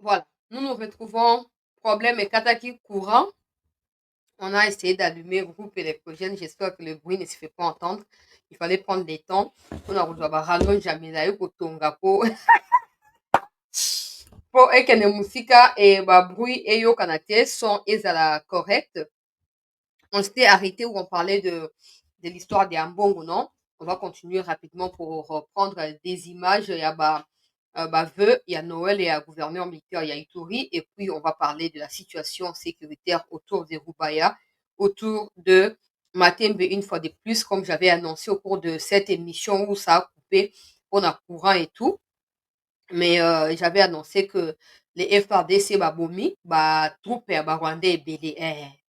Voilà, nous nous retrouvons, problème et cataki courant. On a essayé d'allumer le groupe électrogène. J'espère que le bruit ne se fait pas entendre. Il fallait prendre des temps. On a rejoint Rallonge Jamila Kotonga pour ekene musika et bruit et yo kanate son ezala correct. On s'était arrêté où on parlait de l'histoire des Ambongo, non? On va continuer rapidement pour reprendre des images. Il y a Veu, il y a Noël, il y a gouverneur militaire, il y a Ituri, et puis on va parler de la situation sécuritaire autour de Rubaya, autour de Matembe une fois de plus, comme j'avais annoncé au cours de cette émission où ça a coupé, on a courant et tout. Mais j'avais annoncé que les FRDC babomi troupe ya barwandais ebele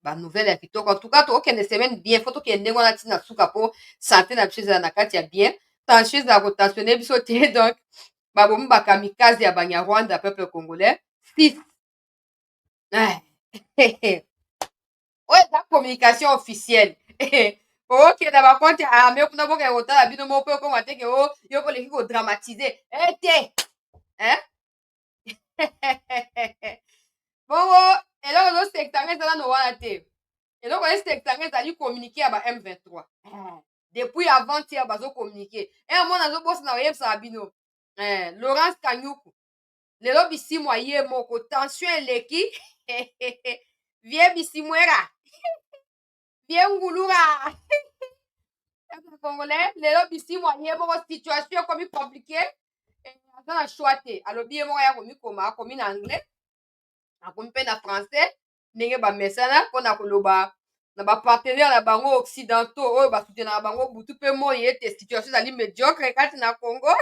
banouvelle ya kitoko. En tout cas tokokende semaine bien fo tokende ngo na ntina suka mpo santé na biso ezala na kati ya bien, tension ezala kotensione biso te. Donc babomi bakamikaze ya banyarwanda peuple congolais 6 oyo eza communication officielle. okenda bakonte ya arme kuna boka kotala bino moko mpe okoma teke yo koleki kodramatize te. bongo eloko ezosektanga eza nano wana te. eloko esektanga ezali communiqué ya ba M23 depuis avant-hier bazocommuniqué mona azobosana koyebisaka bino Laurence Kanyuku lelo bisimu aye moko tension eleki vie bisimwera vie ngulura congolais lelo bisimu aye moko situation ekomi compliqué aza na choix te alobi ye moko ya komikoma akomi na anglais akomi mpe na français ndenge bamesana mpona koloba na bapartenaire na bango occidentaux oyo basoutenaka bango butu mpe moi ete situation ezali médiocre kati na congo.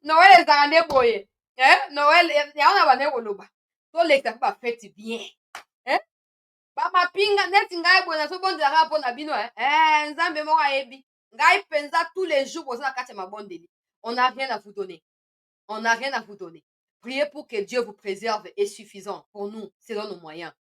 noel ezala nde boye noel yango na bande koloba tolekisa mpe bafeti bien bamapinga neti ngai boye nazobondelaka mpona bino nzambe moko ayebi ngai mpenza tous les jours boza na kati ya mabondeli. On n'a rien à vous donner. On n'a rien à vous donner. Priez pour que Dieu vous préserve est suffisant pour nous, selon nos moyens.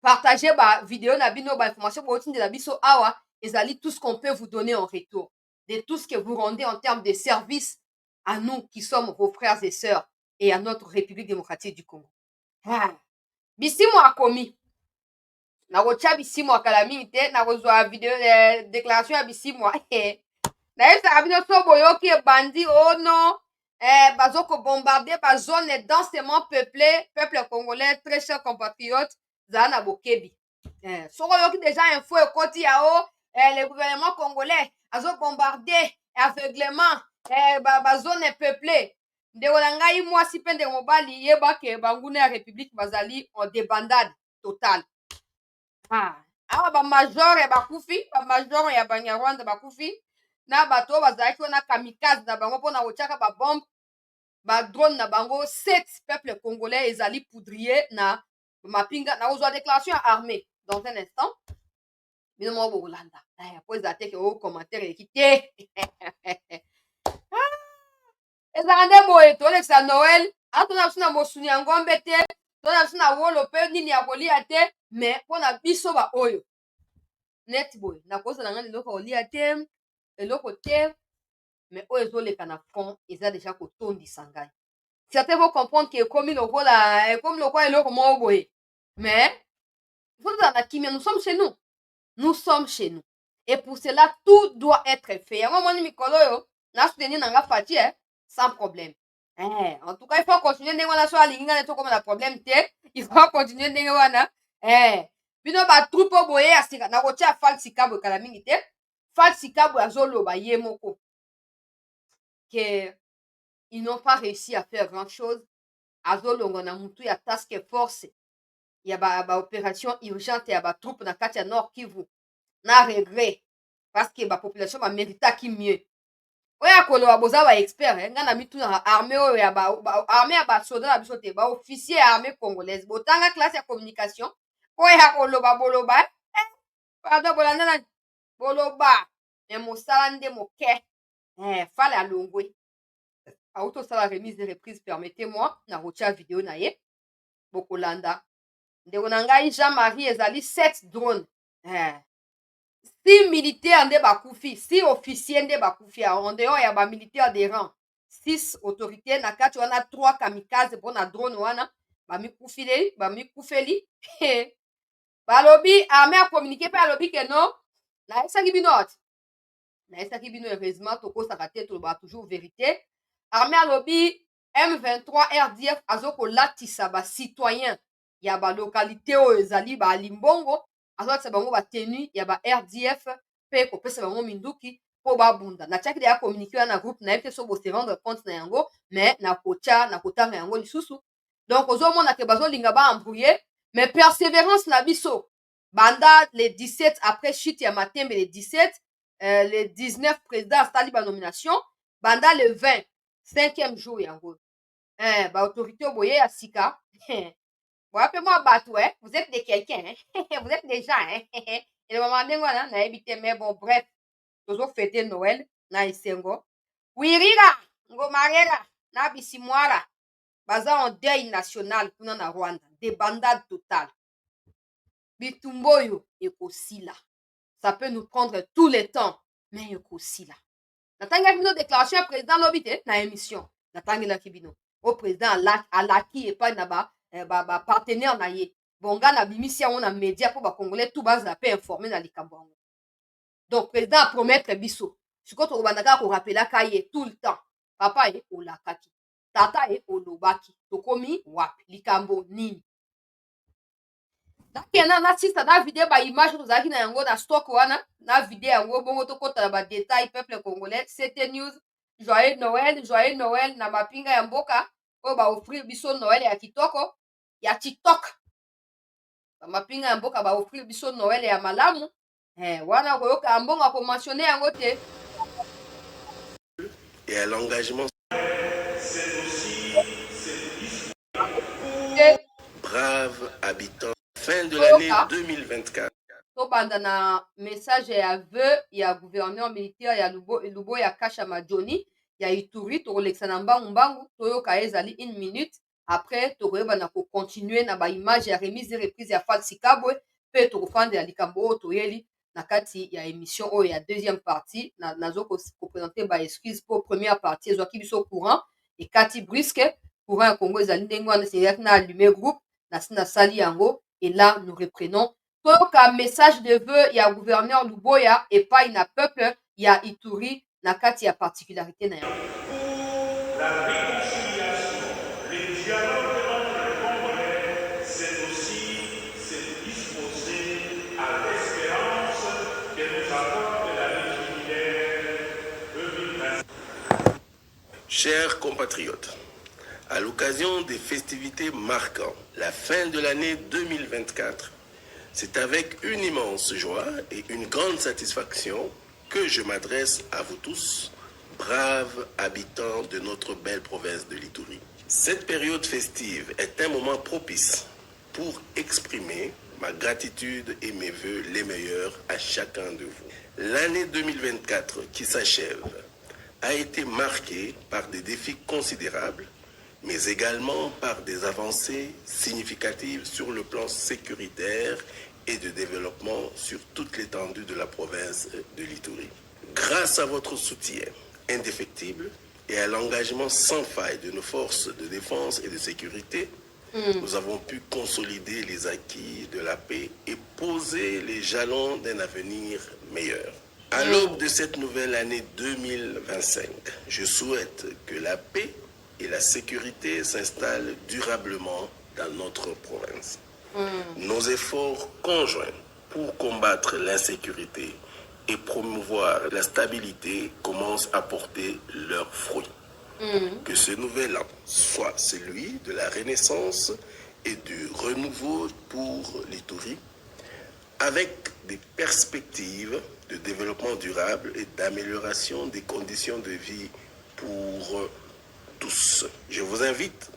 Partagez ma vidéo, na bino, ba information pour de la biso awa, ezali tout ce qu'on peut vous donner en retour. De tout ce que vous rendez en termes de service à nous qui sommes vos frères et sœurs et à notre République démocratique du Congo. Bisimo akomi. Na kotia bisimo akala mingi te, na kozwa vidéo déclaration ya bisimo. Na yebisaka bino so boyoki ebandi oh non. Bazoko bombarder ba zone densément peuplée, peuple congolais, très chers compatriotes, zana bokebi. Soko yoki déjà info ekoti yao, le gouvernement congolais azo bombarder aveuglement ba zone peuplée. Ndeko na ngai mwasi mpe ndeko mobali yeba ke banguna ya république bazali en débandade totale. awa bamajor ya bakufi, bamajor ya banyarwanda bakufi na bato oyo bazalaki wana kamikaze na bango mpona kotiaka babombe badrone na bango 7 peuple congolais ezali poudrier na mapinga na kozwa déclaration ya armée dans un instant bino moko bokolanda po ezala teke o commentaire eleki te. ezala nde boye tolekisa noel atona biso na mosuni ya ngombe te tona biso na wolo mpe nini ya kolia te mais mpona biso baoyo neti boye nakozala nga eloko kolia te eloko te mais oyo ezoleka na front eza deja kotondisa ngai. Certains vont comprendre que ekomi lokola eloko moko boye mais faut tozala na kimia, nous sommes chez nous, nous sommes chez nous et pour cela tout doit être fait. yango moni mikolo oyo na soutenir na nga fati sans problème. En tout cas il faut continuer ndenge wana so alingi nga ne tokoma na problème te, il faut continuer ndenge wana bino batroupe oyo boye ya sika na kotia fal sikabo ekala mingi te. Fal sikabo azoloba ye moko que ils n'ont pas réussi à faire grand chose. azolonga na mutu ya task force ya opération urgente ya troupe na kati ya Nord Kivu na regret parce que population baméritaki mieux. oyo akoloba boza baexpert nga na mituna armée oyo ya armée ya basoda na biso te baofficier ya armée congolaise botanga classe ya communication oyo akoloba boloba pardon bolanda nani boloba me mosala nde moke fale alongwe autosala remise de reprise. Permettez-moi na kotia video na ye bokolanda ndeko na ngai Jean-Marie ezali 7 drone 6 militaire nde bakufi, 6 officier nde bakufi en dehors ya bamilitaire de rang 6 autorités na kati wana 3 kamikaze mpona drone wana bamikufeli balobi armée acommuniqué mpe alobi ke non nayesaki bino ati nayesaki bino heureusement tokosaka te tolobaka toujours vérité armée alobi M23 RDF azokolatisa bacitoyen ya balokalité oyo ezali balimbongo azolatisa bango batenu ya ba RDF mpe kopesa bango minduki mpo babunda natiaki deya communiqué wana na groupe nayebi te so bose rendre compte na yango mais nakotanga yango lisusu donc ozomona ke bazolinga baembrouye mais persévérance na biso banda le 17 après chute ya matembe le 17 le 19 président asali banomination banda le 20 5e jour yango baautorité oyo boye ya sika boya mpe mwa bato vous êtes de quelqu'un vous êtes des gens elobama ndenge wana nayebi te mais bon bref tozofete noël na esengo wirira ngomarera na bisimwara baza en deuil national kuna na rwanda débandade totale bitumba oyo ekosila ça peut nous prendre tout le temps mais ekosila natangelaki bino déclaration ya président alobi te na émission natangelaki bino o président alaki epai na bapartenaire na ye bonga nabimisi yango na média mpo bacongolais tout bazala mpe informe na likambo yango donc président apromettre biso sikoyo tokobandaka korapelaka ye tout le temps papa ye olakaki tata ye olobaki tokomi wapi likambo nini nakenda nasista na video baimage tozalaki na yango na stock wana na video yango bongo tokota na badetail peuple congolais CT News joyeux Noël na mapinga ya mboka oyo baofrir biso Noël ya kitoko ya tiktok bamapinga ya mboka baofrir biso Noël ya malamu wana koyoka mbongo akomentionne yango te et à l'engagement brave habitant fin de l'année 2024. tobanda na message ya vœu ya gouverneur militaire ya lubo ya kasha majoni ya Ituri tokolekisa na mbangu toyoka ezali 1 minute après tokoyeba na kocontinue na baimage ya remise et reprise ya Falsi Kabwe mpe tokofandela likambo oyo toyeli na kati ya émission oyo ya deuxième partie nazokopresente baexcuse mpo première partie ezwaki biso courant ekati briske courant ya Congo ezali ndenge wana esengaki na allume groupe nasi nasali yango et là nous reprenons toyoka message de vœu ya gouverneur Luboya epai na peuple ya Ituri na kati ya particularité na yango. La réconciliation, le dialogue de notre Congolais, c'est aussi se disposer à l'espérance que nous apporte l'année jubilaire 2025. Chers compatriotes, à l'occasion des festivités marquant la fin de l'année 2024, c'est avec une immense joie et une grande satisfaction que je m'adresse à vous tous, braves habitants de notre belle province de l'Ituri. Cette période festive est un moment propice pour exprimer ma gratitude et mes vœux les meilleurs à chacun de vous. L'année 2024 qui s'achève a été marquée par des défis considérables, mais également par des avancées significatives sur le plan sécuritaire et de développement sur toute l'étendue de la province de l'Ituri. Grâce à votre soutien indéfectible et à l'engagement sans faille de nos forces de défense et de sécurité, nous avons pu consolider les acquis de la paix et poser les jalons d'un avenir meilleur. À l'aube de cette nouvelle année 2025, je souhaite que la paix et la sécurité s'installent durablement dans notre province. Nos efforts conjoints pour combattre l'insécurité et promouvoir la stabilité commencent à porter leurs fruits. Que ce nouvel an soit celui de la renaissance et du renouveau pour l'Ituri, avec des perspectives de développement durable et d'amélioration des conditions de vie pour tous. Je vous invite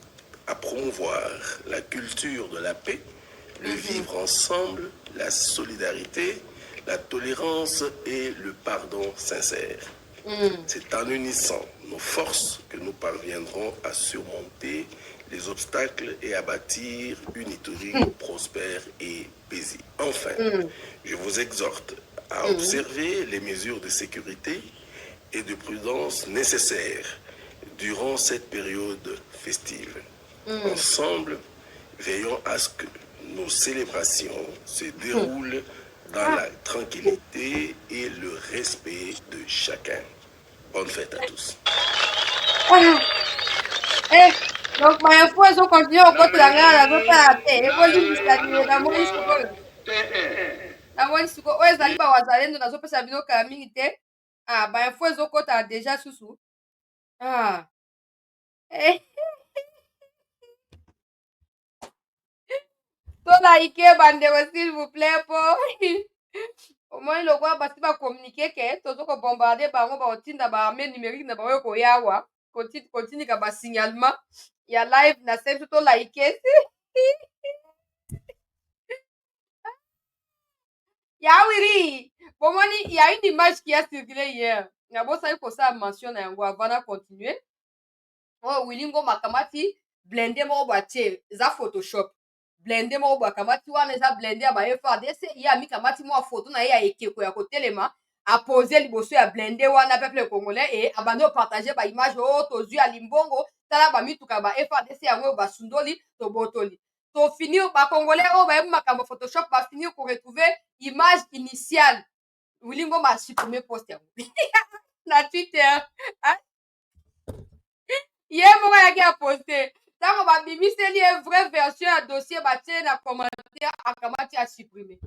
à promouvoir la culture de la paix, le vivre ensemble, la solidarité, la tolérance et le pardon sincère. C'est en unissant nos forces que nous parviendrons à surmonter les obstacles et à bâtir une Ituri prospère et paisible. Enfin, je vous exhorte à observer les mesures de sécurité et de prudence nécessaires durant cette période festive. Ensemble, veillons à ce que nos célébrations se déroulent dans la tranquillité et le respect de chacun. Bonne fête à tous. Donc, ma info, elles ont continué au côté de la gare, elles ont fait la paix. Et puis, ils disent, la moni suko. La moni suko. Ouais, ils allaient pas wazalendo, na zope sa bino kamini te. Ah, ba info, elles ont côté déjà sous. Ah. Eh. To like, bande, s'il vous plaît, pour. Au moins, le roi, basi ba communiquer que, tozo ko bombarder bango ba otinda ba armée numérique na ba ko yawa. Continue ka ba signalement. Ya live na save to like. Yawiri! Bon, il y a une image qui a circulé hier. Il y a beau ça, il faut ça mentionner avant de continuer. Oh, Willingo Makamati, blendé mon boîtier, ça Photoshop. Blendé mon Makamati, wana za blendé à baye FARDC, il y a mis Kamati moi photo na ya ekeko ya côté les mains, a posé liboso ya blendé wana peuple congolais et abandonné partager ba image oh tozu ya limbongo, tala ba mituka ba FARDC yango ba sundoli to botoli. To finir ba congolais oh ba makambo Photoshop ba finir pour retrouver image initiale. Willingo m'a supprimé post na Twitter. Hier mon gars qui a posté. Tant ba bimi c'est une vraie version à dossier ba tie na commentaire akamati a supprimé.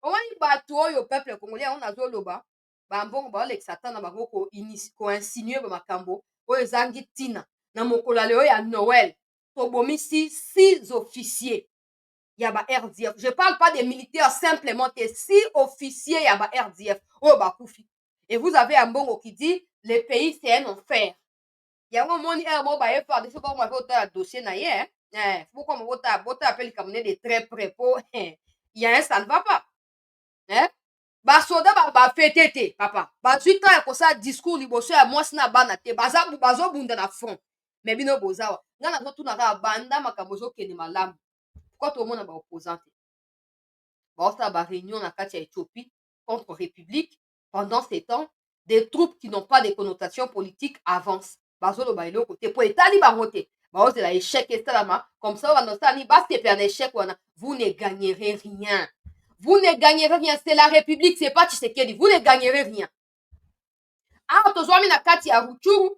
On va ba to yo peuple congolais on a zo loba. Ba mbongo ba le satan na bango ko insinuer ba makambo o ezangi tina na mokolo leo ya Noël. To bomisi 6 officiers. Yaba RDF. Je parle pas des militaires simplement, des 6 officiers Yaba RDF. Oh, bah, Koufi. Et vous avez un bon qui dit, le pays, c'est un enfer. Il y a un moment, il y a un moment, il faut qu'on m'a fait un dossier, il faut qu'on m'a appelle comme de très près pour, il y a un, ça ne va pas. Bah, soda, bah, fêté, papa. Bah, suite, quand il y a ça, discours, il y a moi, c'est na banate, bazo, bunda na front. Mais bino bozawa. N'a pas tout na banda, ma kamozo, kene malam. Pourquoi tout le monde a opposant? Bon, ça va réunion dans la Éthiopie contre République. Pendant ces temps, des troupes qui n'ont pas de connotation politique avancent. Bazolo bailo côté pour étali baroté. Bah c'est l'échec et ça comme ça on a ni bas c'est faire échec vous ne gagnerez rien. Vous ne gagnerez rien, c'est la République, c'est pas Tshisekedi, vous ne gagnerez rien. Ah, tozwami na kati ya Ruchuru.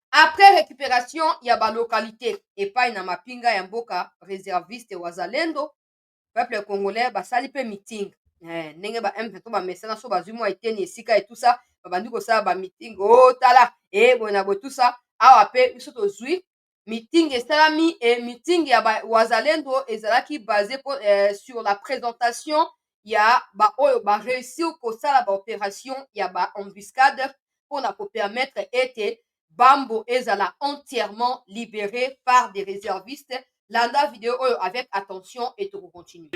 Après récupération, il y a ba localité et pas na mapinga ya mboka réserviste wazalendo. Peuple congolais basali pe meeting ndenge ba M23 ba messana so bazui moi eteni esika et tout ça babandi ko sala ba meeting oh tala bona bo tout ça awa pe biso tozui meeting esalami et meeting ya ba wazalendo ezalaki basé sur la présentation ya ba oyo ba réussir ko sala ba opération ya ba embuscade pour na ko permettre ete Bambo ezala entièrement libéré par des réservistes. Landa vidéo avec attention et tout continue.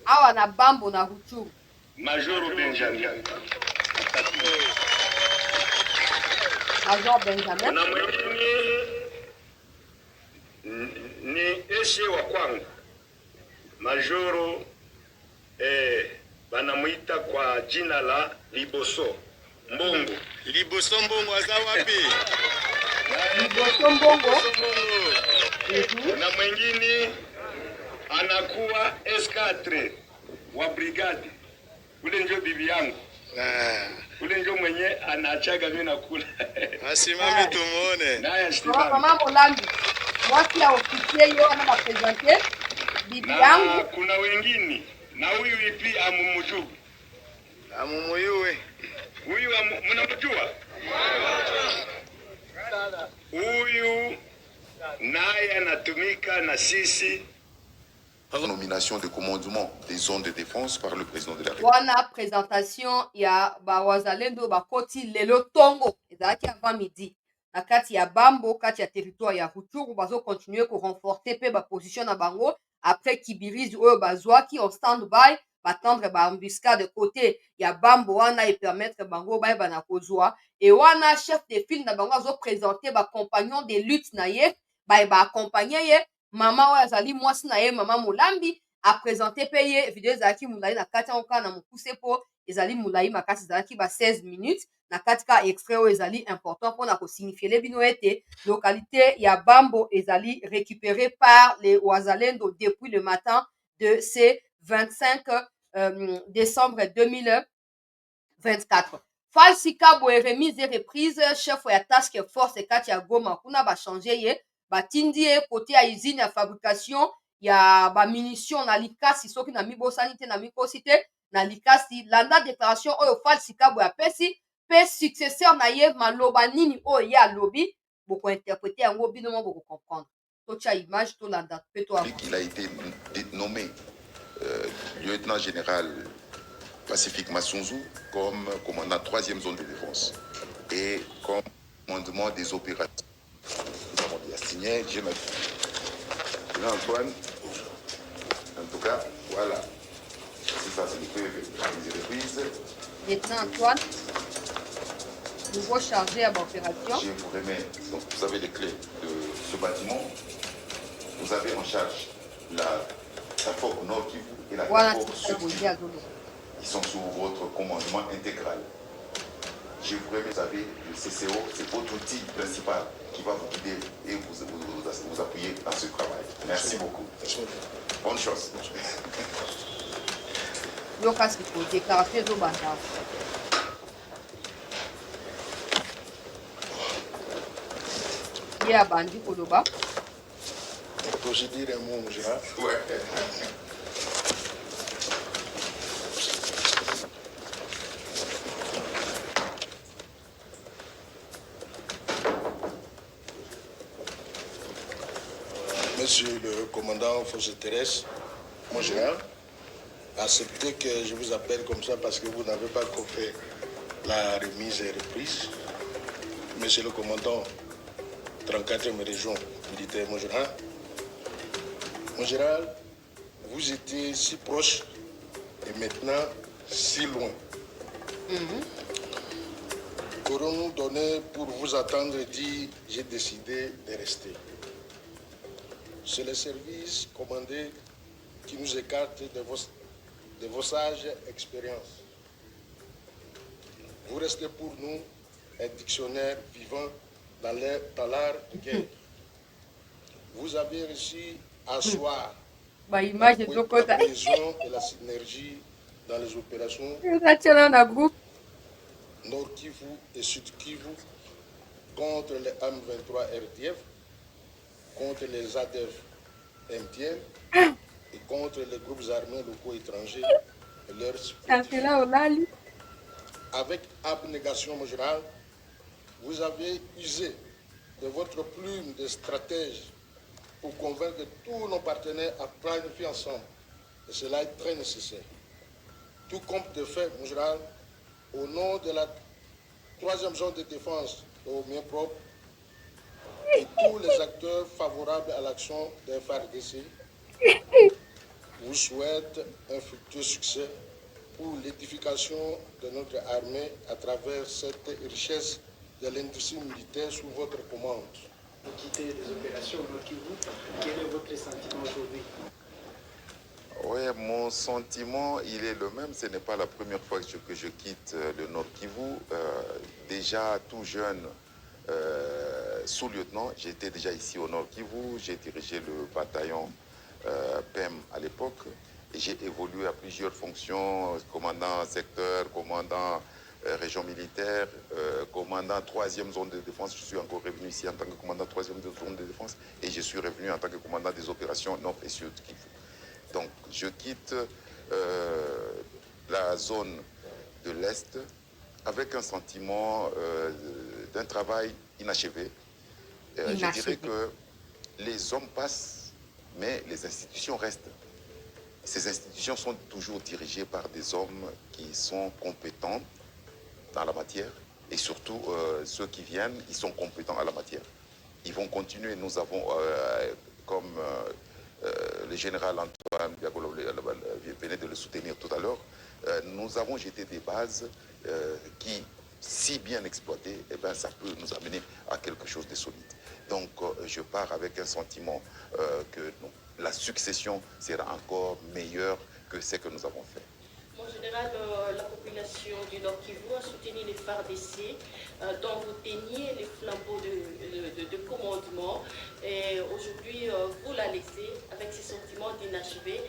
Awa na Bambo na Ruchuru. Major Benjamin. Major Benjamin. Na mwingine ni Eshe wa kwangu. Majoro banamuita kwa jina la Liboso Mbongo. Liboso Mbongo aza wapi? Liboso Mbongo. Na mwingine anakuwa S4 wa brigade. Ule ndio bibi yangu. Ule ndio mwenye anachaga mimi nakula. Asimame tumuone. Naye asimame. Mama Molambi. Mwasi ya officier yo ana presenter bibi yangu. Kuna wengine na huyu ipi amumujubu. Amumuyuwe. Huyu mnamjua? Huyu naye anatumika na sisi. Nomination de commandement des zones de défense par le président de la République. Wana présentation ya bawazalendo bakoti lelo tongo ezalaki avant midi na kati ya Bambo kati ya territoire ya Ruchuru bazo continuer ko renforcer pe ba position na bango après Kibirizi oyo bazwaki en stand-by batendre ba embuscade de côté ya Bambo wana et permettre bango ba na kozwa et wana chef de file na bango azo présenter ba compagnon de lutte na ye ba accompagner ye mama oyo azali mwasi na ye mama Molambi apresente mpe ye video ezalaki molai na kati yango kaka na mokuse mpo ezali molai makasi ezalaki ba 16 minutes na kati ka extrait oyo ezali important mpona kosignifiele bino ete localité ya Bambo ezali récupérée par les Wazalendo depuis le matin de ce 25 décembre 2024. Falsi Kabwe remise et reprise chef ya task force kati ya Goma kuna bachange ye batindi ye kote ya usine ya fabrication ya bamunition na likasi soki na mibosani te na mikosi te na likasi landa déclaration oyo Falsi Kabwe apesi mpe successeur na ye maloba nini oyo ye alobi bokointerprete yango bino mo bokocomprendre totia image tolanda mpe to Il a été nommé lieutenant général Pacifique Massunzu comme commandant 3e zone de défense et comme commandement des opérations. Nous avons bien signé, Antoine. En tout cas, voilà. C'est ça, c'est le PV. Les reprises. Lieutenant Antoine, nouveau chargé à l'opération. Je vous remets, donc vous avez les clés de ce bâtiment. Vous avez en charge la FOC Nord Kivu et la FOC Sud Kivu. Ils sont sous votre commandement intégral. Je vous remets, vous avez le CCO, c'est votre outil principal qui va vous guider et vous appuyer dans ce travail. Merci beaucoup. Bonne chance. Yeah, Bandi Koloba. Faut je dire un mot, Gérard. Ouais. Monsieur le commandant Forces terrestres, mon général, acceptez que je vous appelle comme ça parce que vous n'avez pas encore fait la remise et reprise. Monsieur le commandant, 34e région militaire, mon général, vous étiez si proche et maintenant si loin. Qu'aurons-nous donné pour vous attendre et dire j'ai décidé de rester? C'est le service commandé qui nous écarte de vos sages expériences. Vous restez pour nous un dictionnaire vivant dans l'art de guerre. Vous avez réussi à asseoir la cohésion et la synergie dans les opérations Nord Kivu et Sud Kivu contre les M23 RDF, contre les ADF MTM et contre les groupes armés locaux étrangers et leurs supplétifs. Avec abnégation, mon général, vous avez usé de votre plume de stratège pour convaincre tous nos partenaires à planifier ensemble. Et cela est très nécessaire. Tout compte de fait, mon général, au nom de la 3e zone de défense au mien propre et tous les acteurs favorables à l'action des FARDC, vous souhaite un futur succès pour l'édification de notre armée à travers cette richesse de l'industrie militaire sous votre commande. Vous quittez les opérations au Nord Kivu. Quel est votre sentiment aujourd'hui? Oui, mon sentiment, il est le même. Ce n'est pas la première fois que je quitte le Nord Kivu. Déjà tout jeune, sous-lieutenant, j'étais déjà ici au Nord Kivu. J'ai dirigé le bataillon PEM à l'époque. Et j'ai évolué à plusieurs fonctions, commandant secteur, commandant région militaire, commandant 3e zone de défense. Je suis encore revenu ici en tant que commandant 3e zone de défense et je suis revenu en tant que commandant des opérations Nord et Sud Kivu. Donc je quitte la zone de l'Est avec un sentiment d'un travail inachevé. Je dirais que les hommes passent, mais les institutions restent. Ces institutions sont toujours dirigées par des hommes qui sont compétents dans la matière et surtout ceux qui viennent, ils sont compétents à la matière. Ils vont continuer. Nous avons, comme le général Antoine Biagolo venait de le soutenir tout à l'heure, nous avons jeté des bases qui, si bien exploitées, eh ben, ça peut nous amener à quelque chose de solide. Donc je pars avec un sentiment que non, la succession sera encore meilleure que ce que nous avons fait. En général, la population du Nord Kivu a soutenu les FARDC, dont vous teniez les flambeaux de commandement. Et aujourd'hui, vous la laissez avec ces sentiments d'inachevé.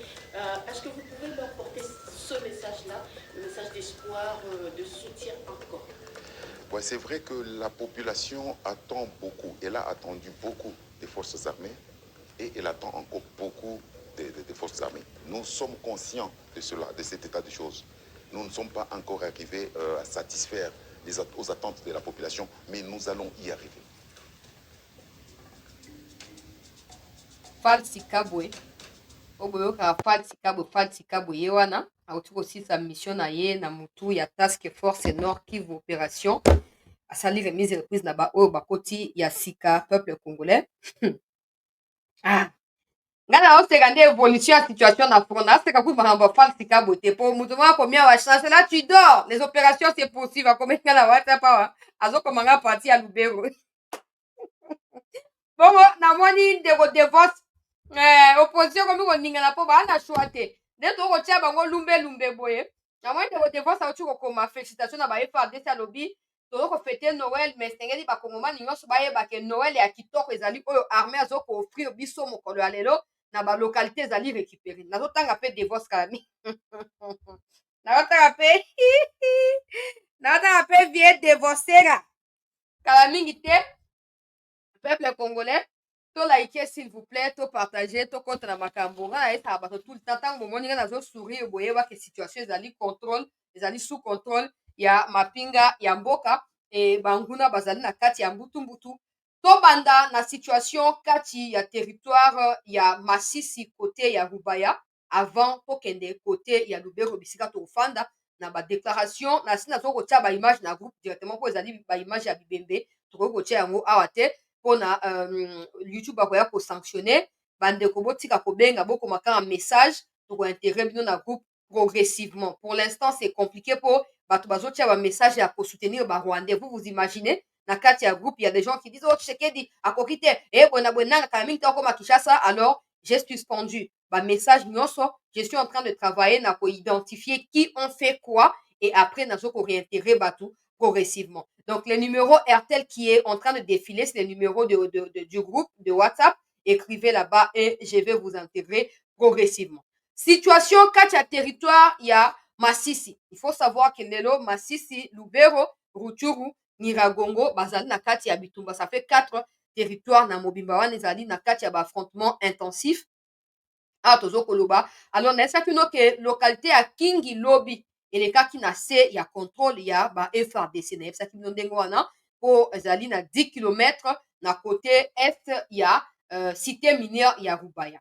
Est-ce que vous pouvez leur porter ce message-là, le message d'espoir, de soutien encore? Ouais, c'est vrai que la population attend beaucoup. Elle a attendu beaucoup des forces armées et elle attend encore beaucoup des forces armées. Nous sommes conscients de cela, de cet état de choses. Nous ne sommes pas encore arrivés à satisfaire aux attentes de la population, mais nous allons y arriver. Falsi Kabwe. Oboyoka Falsi Kabwe yewana. Autuko aussi sa mission na ye na mutu ya Task Force Nord Kivu Opération. Asali remise reprise na ba o bakoti ya sika peuple congolais. Ah. Ngana oseka nde évolution ya situation na front. Aseka ku mahamba Falsi Kabwe te po mutu mwa combien wa chance là tu dors. Les opérations se poursuivent comme ngana WhatsApp wa. Azoko manga parti ya Lubero. Bongo namoni ndeko divorce opposition komi koningana mpo baana choix te nde tokotia bango lumbe boye namoni ndeko divorce auti kokoma félicitation na ba FARDC alobi tozokofete noel mais esengeli bakongomani nyonso bayeba ke noel ya kitoko ezali oyo armée azokoofrir biso mokolo ya lelo na balokalité ezali récupéré nazotanga mpe divorce kalami nazotanga mpe vie divorcera kala mingi te peuple congolais, to like s'il vous plaît, to partager, to contre na makambo nga esa bato tout le temps tant bomoni nga nazo sourire boye wa que situation ezali contrôle, ezali sous contrôle ya mapinga ya mboka et banguna bazali na kati ya mbutu to banda na situation kati ya territoire ya Masisi côté ya Rubaya avant to kende côté ya Lubero bisika to fanda na ba déclaration na sina zo kotia ba image na groupe directement po ezali ba image ya bibembe to kotia yango awa te pona YouTube akoya ko sanctionner bandeko botika kobenga bokoma kaka message toko intégrer bino na groupe progressivement. Pour l'instant c'est compliqué pour bato bazotia ba message ya ko soutenir ba Rwandais. Vous imaginez na kati ya groupe il y a des gens qui disent oh Tshisekedi akoki te bwenanga kala mingi ta koma Kinshasa alors j'ai suspendu ba message nyonso. Je suis en train de travailler na ko identifier qui ont fait quoi et après nazo ko réintégrer bato progressivement. Donc, le numéro RTL qui est en train de défiler, c'est le numéro du groupe de WhatsApp. Écrivez là-bas et je vais vous intégrer progressivement. Situation katia territoire, il y a Masisi. Il faut savoir que Lelo, Masisi, Lubero, Rutshuru, Nyiragongo, bazali na kati ya Bitumba. Ça fait 4 territoires na mobimba wana ezali na kati ya affrontement intensif. Ah, tozo koloba. Alors, na esaki no ke localité ya Kingi Lobby elekaki na se ya contrôle ya ba FARDC na yebisaki bino ndenge wana po ezali na 10 km na côté est ya cité minière ya Rubaya.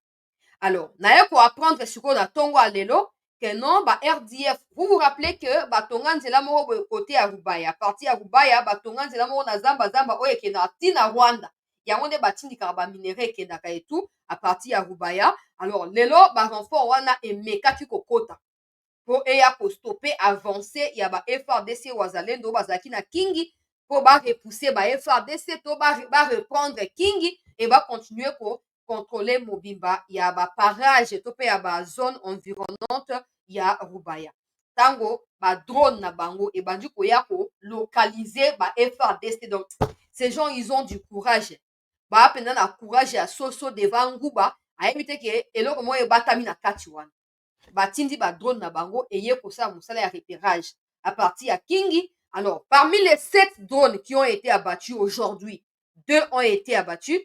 Alors naye koapprendre sikoyo na ntongo ya lelo ke non ba RDF vous vous rappelez que batonga nzela moko boye côté ya Rubaya parti ya Rubaya batonga nzela moko na zamba oyo ekendaka ntina Rwanda yango nde batindikaka baminere ekendaka etu a partir ya Rubaya. Alors lelo barenfort wana emekaki kokota po eya kostope avance ya ba FARDC wazalendo bazalaki na Kingi po barepousser ba FARDC to bareprendre Kingi et bacontinue ko contrôler mobimba ya ba parage to pe ya ba zone environnante ya Rubaya. Tango ba drone na bango et bandi koya ko localiser ba FARDC. Donc ces gens ils ont du courage. Ba pena na courage ya soso devant nguba ayebite ke eloko moyo batami na kati wana. Batindi ba drone na bango eye kosala mosala ya repérage à partir ya Kingi. Alors, parmi les 7 drones qui ont été abattus aujourd'hui, 2 ont été abattus.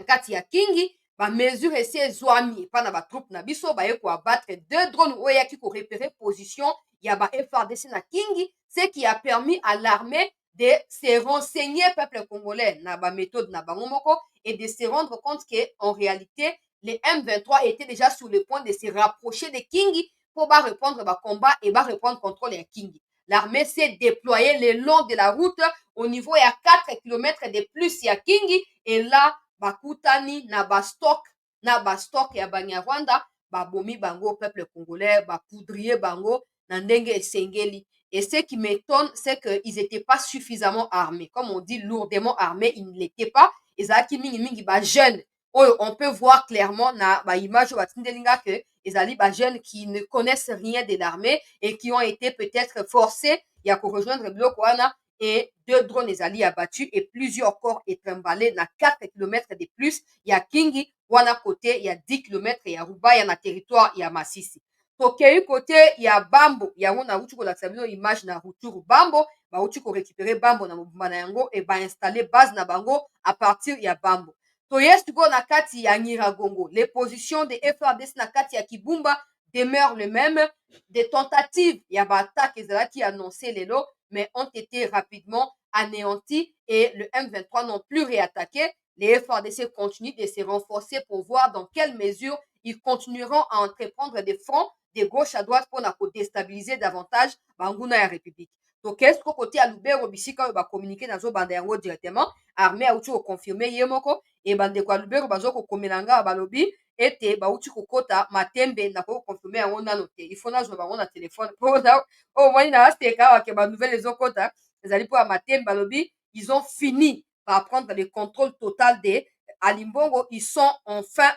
Kati ya Kingi, ba mesure esi ezwami pa na ba troupe na biso ba ye ko abattre 2 drones oyo yaki ko repérer position ya ba FARDC na Kingi, ce qui a permis à l'armée de se renseigner peuple congolais na ba méthode na bango moko et de se rendre compte que en réalité les M23 étaient déjà sur le point de se rapprocher de Kingi pour répondre à combat et reprendre contrôle de Kingi. L'armée s'est déployée le long de la route au niveau à 4 km de plus à Kingi et là bakutani na bastok ya Banyarwanda babomi bango peuple congolais bapoudrier bango na ndenge esengeli. Et ce qui m'étonne, c'est qu'ils n'étaient pas suffisamment armés. Comme on dit, lourdement armés, ils ne l'étaient pas. Ezalaki mingi ba jeunes on peut voir clairement na image batindelinga que ezali ba jeunes qui ne connaissent rien de l'armée et qui ont été peut-être forcés ya ko rejoindre biloko wana et 2 drones ezali abattus et plusieurs corps étrimballés na 4 km de plus ya Kingi wana côté ya 10 km ya Rubaya na territoire ya Masisi. Tokei côté ya Bambo yango na uti kolakisa bino image na Rutshuru Bambo bauti korécupérer Bambo na mobimba na yango et bainstaller base na bango à partir ya Bambo. Toye sikoyo na kati ya Nyiragongo, les positions de FARDC na kati ya Kibumba demeurent les mêmes. Des tentatives ya baattaque ezalaki annoncé lelo mais ont été rapidement anéanties et le M23 n'ont plus réattaqué. Les FARDC continuent de se renforcer pour voir dans quelle mesure ils continueront à entreprendre des fronts de gauche à droite pour déstabiliser davantage banguna ya République. Donc, est-ce qu'au côté à Lubero, bisika va communiquer dans bande yango directement, armée a outi confirmer yemoko et bande kwa Lubero bazo ko komelanga balobi ete ba outi kokota matembe na ko confirmer yango nano te. Il faut na zo bango na téléphone pour na au moins na steka wa ke ba nouvelle ezokota ezali pour matembe balobi ils ont fini par prendre le contrôle total des Alimbongo, ils sont en fin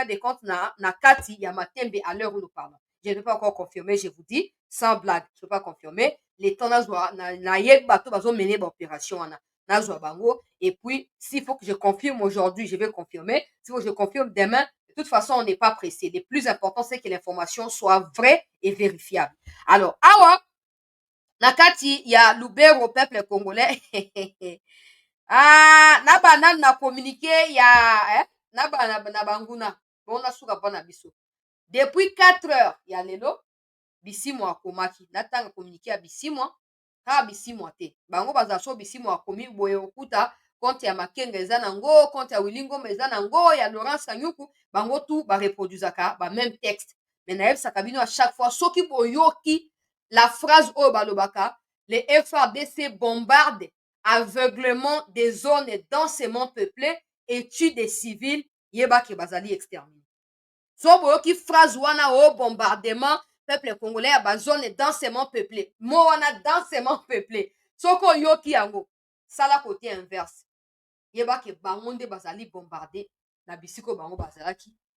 de compte na kati ya matembe à l'heure où nous parlons. Je ne peux pas encore confirmer, je vous dis, sans blague, je ne peux pas confirmer. Les temps na yek bato bazo mener l'opération na zo bango et puis s'il faut que je confirme aujourd'hui, je vais confirmer. S'il faut que je confirme demain, de toute façon, on n'est pas pressé. Le plus important c'est que l'information soit vraie et vérifiable. Alors, awa na kati ya Lubero au peuple congolais. Ah, na banane na communiqué ya na banguna bona suka bona biso. Depuis 4 heures ya lelo Bisimwa akomaki natanga communiqué ya Bisimwa ka Bisimwa te bango baza so Bisimwa akomi boye okuta compte ya Makenga eza nango compte ya Wilingoma eza nango ya Laurence Kanyuku bango tout ba reproduisaka ba même texte mais nayebisaka bino à chaque fois soki boyoki la phrase oyo balobaka les FARDC bombardent aveuglement des zones densément peuplées et tue des civils yebaki bazali exterminé. So boyoki phrase wana o bombardement peuple congolais ya bazone densément peuplé mo wana densément peuplé soko yoki yango sala côté inverse yebaki bango nde bazali bombardé na bisiko bango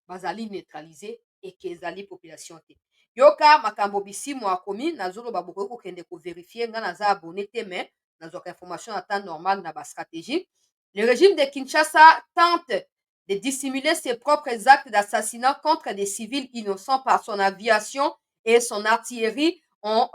bazali neutralisé et que ezali population te yoka makambo Bisimwa akomi nazoloba bokoki kokende kovérifier nga naza abonné te mais nazwaka information à temps normal na ba stratégie. Le régime de Kinshasa tente de dissimuler ses propres actes d'assassinat contre des civils innocents par son aviation et son artillerie en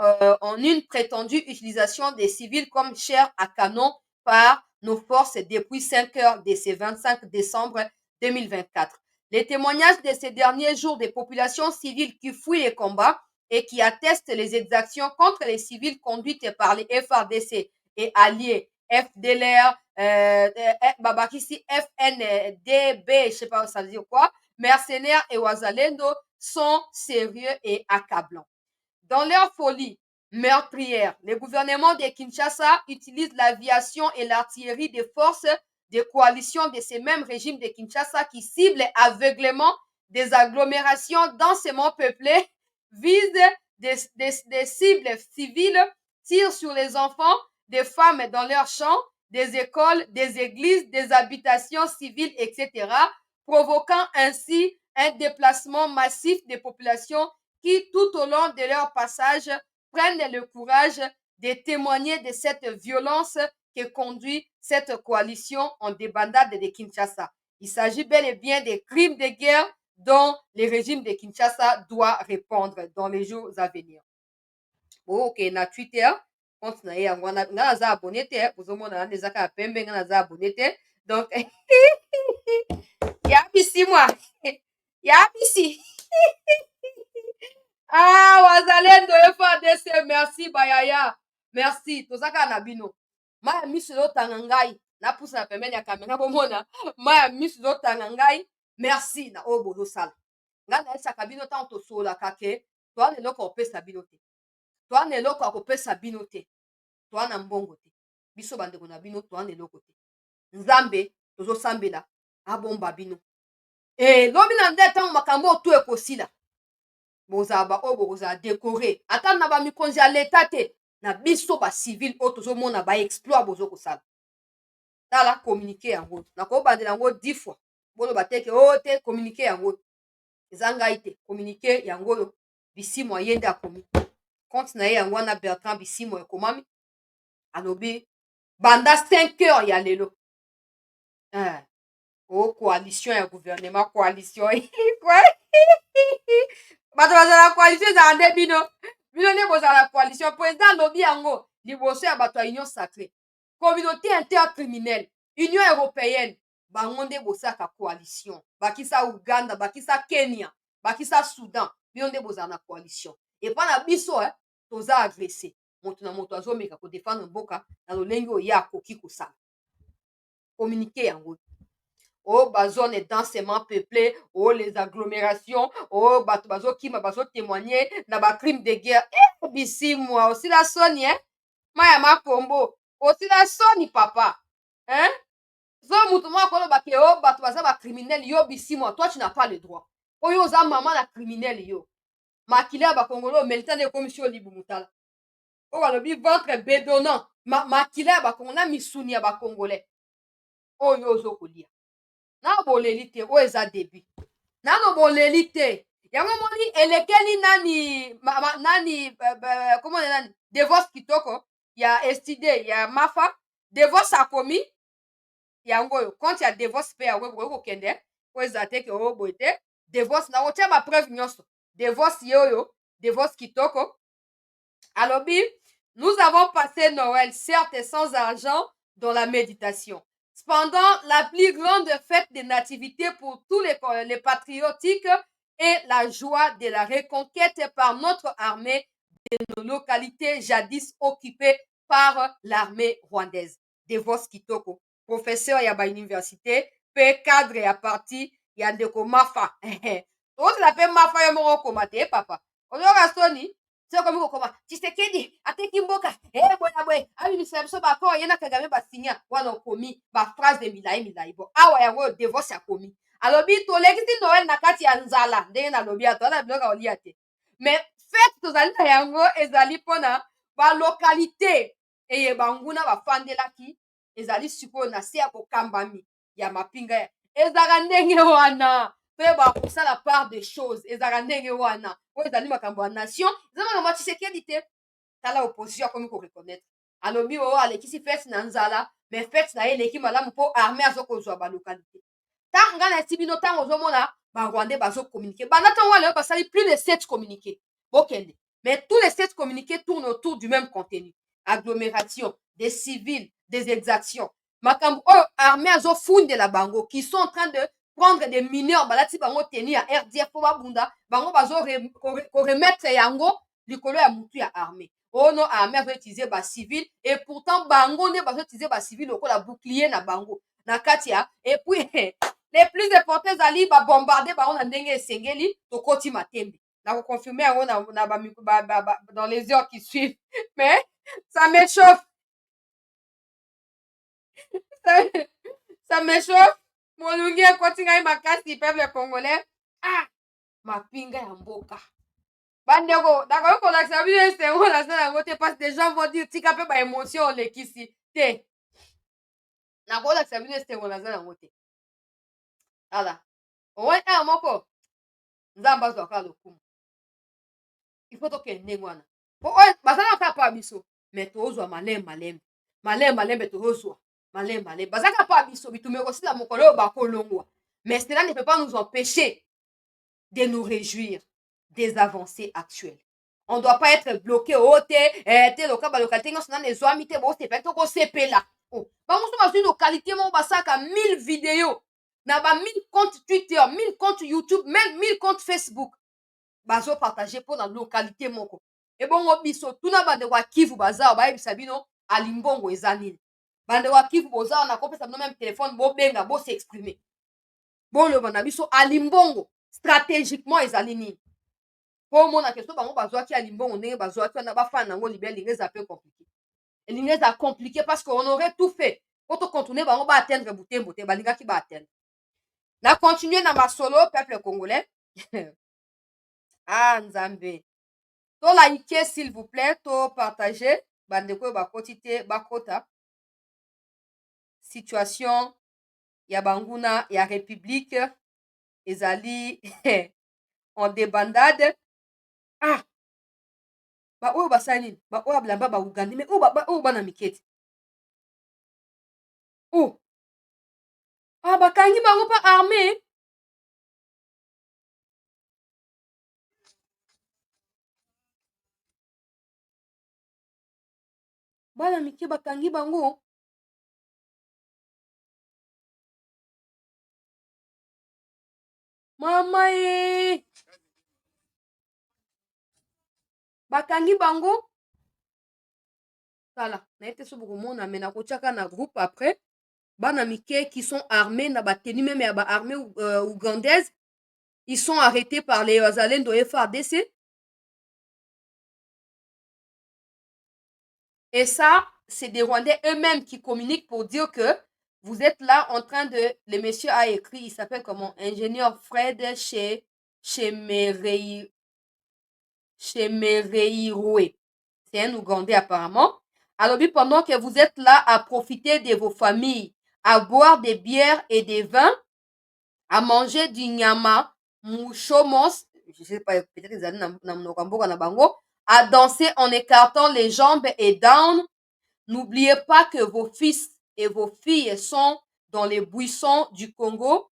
une prétendue utilisation des civils comme chair à canon par nos forces depuis 5 heures de ce 25 décembre 2024. Les témoignages de ces derniers jours des populations civiles qui fuient les combats et qui attestent les exactions contre les civils conduites par les FARDC et alliés FDLR, Babakisi, FNDB, je sais pas ça veut dire quoi, mercenaires et Wazalendo sont sérieux et accablants. Dans leur folie meurtrière, le gouvernement de Kinshasa utilise l'aviation et l'artillerie des forces de coalition de ces mêmes régimes de Kinshasa qui ciblent aveuglément des agglomérations densément peuplées, visent des cibles civiles, tirent sur les enfants, des femmes dans leurs champs, des écoles, des églises, des habitations civiles, etc., provoquant ainsi un déplacement massif des populations qui, tout au long de leur passage, prennent le courage de témoigner de cette violence que conduit cette coalition en débandade de Kinshasa. Il s'agit bel et bien des crimes de guerre dont le régime de Kinshasa doit répondre dans les jours à venir. Ok, na Twitter, compte na ye yango wana nga naza abonné te ozomona wana ezaka ya pembe nga naza abonné te donc ya Bisimwa ya bisi ah Wazalendo FARDC merci bayaya merci tozaka na bino maya miso ezotanga ngai napusa na pembeni ya kamera bomona maya miso ezotanga ngai merci na oyo bozosala ngai nayebisaka bino ntango tosololaka ke toa na eloko kopesa bino te toa na eloko ya kopesa bino te toa na mbongo te biso bandeko na bino toa na eloko te nzambe tozosambela abomba bino lobi na nde ntango makambo oyo to ekosila bozala baoyo bokozala décoré ata na bamikonzi ya leta te na biso bacivile oyo tozomona baexploit bozokosala tala communiqué yango nakobandela yango 10 fois bolo bateke o te communiquer yango ezanga ite communiquer yango yo bisimo ayende akomi compte na ye yango wana Bertrand bisimo ekomami alobi banda 5 heures ya lelo coalition ya gouvernement coalition bato bazala coalition ezala nde bino nde bozala coalition président alobi yango liboso ya bato ya union sacrée communauté intercriminelle union européenne bango nde bosaka coalition bakisa uganda bakisa kenya bakisa soudan bino nde bozala na coalition epa na biso toza agressé moto na moto azomeka kodefendre mboka na lolenge oyo ye akoki kosala communiqué yango bazone densément peuplé les agglomérations bato bazokima bazotémoigner na bacrime de guerre bisimwa osila soni maya makombo osila soni papa zo mutu moko akolobaki bato baza bacriminel yo bisimwa toi tu n'as pas le droit oyo oza mama na criminel yo makili ya bakongolo omelita nde ekomisi yo libu mutala oyo balobi ventre bedonnant makili ya bakongo na misuni ya bakongolais oyo ozokolia na boleli te oyo eza debi nano boleli te yango moni elekeli nani komone nani divorce kitoko ya estide ya mafa divorce akomi yango oyo compte ya divorce mpe yango ekoki kokende oyo eza te ke oyo boye te divorce na kotia bapreuve nyonso divorce ye oyo divorce kitoko alobi nous avons passé Noël certes sans argent dans la méditation. Cependant, la plus grande fête des nativités pour tous les patriotiques est la joie de la reconquête par notre armée de nos localités jadis occupées par l'armée rwandaise. Devos Kitoko, professeur ya ba université, pe cadre ya parti ya ndeko Mafa. Ose la pe Mafa yo moko komate papa. Ozoka soni sokomi kokoma Tshisekedi ateki mboka boya boye abimisa biso bakoro ye na Kagame basinya wana okomi baphrase de milai bo awa yango divorce akomi alobi tolekisi Noel na kati ya nzala ndenge nalobi ato wana biloko olia te mais fete tozali na yango ezali mpona balokalité eyeba nguna bafandelaki ezali sikoyo na se ya kokambami ya mapinga ezalaka ndenge wana mpe bakosala part des choses ezalaka ndenge wana oyo ezali makambo ya nation eza makambo ya Tshisekedi te tala opposition akomi koreconnaitre alobi oyo alekisi fete na nzala mais fete na ye eleki malamu mpo armée azokozwa balokalité ntango ngai na esi bino ntango ozomona barwandais bazokommunike banda ntango wana oyo basali plus de 7 communiqué bokende mais tous les 7 communiqués tournent autour du même contenu agglomération des civils des exactions makambo oyo armée azofundela bango qui sont en train de prendre des mineurs balati bango tenu ya RDF po babunda bango bazoremettre yango likolo ya mutu ya armée oyo no armée azoutilize bacivil et pourtant bango nde bazoutilize bacivil lokola bouclier na bango na kati ya et puis les plus importants ezali babombarde bango na ndenge esengeli tokoti matembe na koconfirme yango dans les heures qui suivent mais ça m'échauffe ça m'échauffe molungi ekoti ngai makasi peuple congolais mapinga ya mboka bandeko nakoki kolakisa bino esengo nasala yango te parce des gens vont dire tika mpe baémotion olekisi te nakolakisa bino esengo nasala yango te tala omoni awa moko nzambe azwaka lokumu ifo tokende ndenge wana po oyo bazalaka mpa biso me tozwa malembe tozozwa malembe bazalaka mpa biso bitumba ekosila mokolo oyo bakolongwa mais cela ne peut pas nous empêcher de nous réjouir des avancées actuelles. On ne doit pas être bloqué au te loka balokalité nyonso nano ezwami te bosepela tokosepela bango so bazwi localité moko basalaka 1000 vidéos na ba 1000 compte Twitter 1000 compte YouTube même 1000 compte Facebook bazopartage mpo na localité moko ebongo biso tuna bandeko ya Kivu baza bayebisa bino alimbongo eza nini bandeko ya Kivu boza na kopesa bino même téléphone bobenga bosexprimer boloba na biso alimbongo stratégiquement ezali nini po mona ke so bango bazwaki alimbongo ndenge bazwaki wana bafana nango libe elingi eza pe compliqué elingi eza compliqué parce qu'on aurait tout fait po tocontourne bango baatteindre butembo te balingaki baatteindre na continue na masolo peuple congolais nzambe tolaike s'il vous plaît topartage bandeko oyo bakoti te bakota situation ya banguna ya république ezali en débandade. Ah, ba oyo basali nini, ba oyo bilamba ba ugandi, mais oyo bana miketi oh, ah bakangi bango mpa armé. Bana mike bakangi bango. Mama ye, bakangi bango. Tala na ete so bokomona me nakotiaka na groupe après bana mike qui sont armés na batenu même ya baarmée ougandaise, ils sont arrêtés par les wazalendo FARDC. Et ça, c'est des Rwandais eux-mêmes qui communiquent pour dire que vous êtes là en train de... Le monsieur a écrit, il s'appelle comment? Ingénieur Fred Chemereiroué. C'est un Ougandais apparemment. Alors, pendant que vous êtes là à profiter de vos familles, à boire des bières et des vins, à manger du nyama, mouchomos, je sais pas, peut-être à danser en écartant les jambes et down. N'oubliez pas que vos fils et vos filles sont dans les buissons du Congo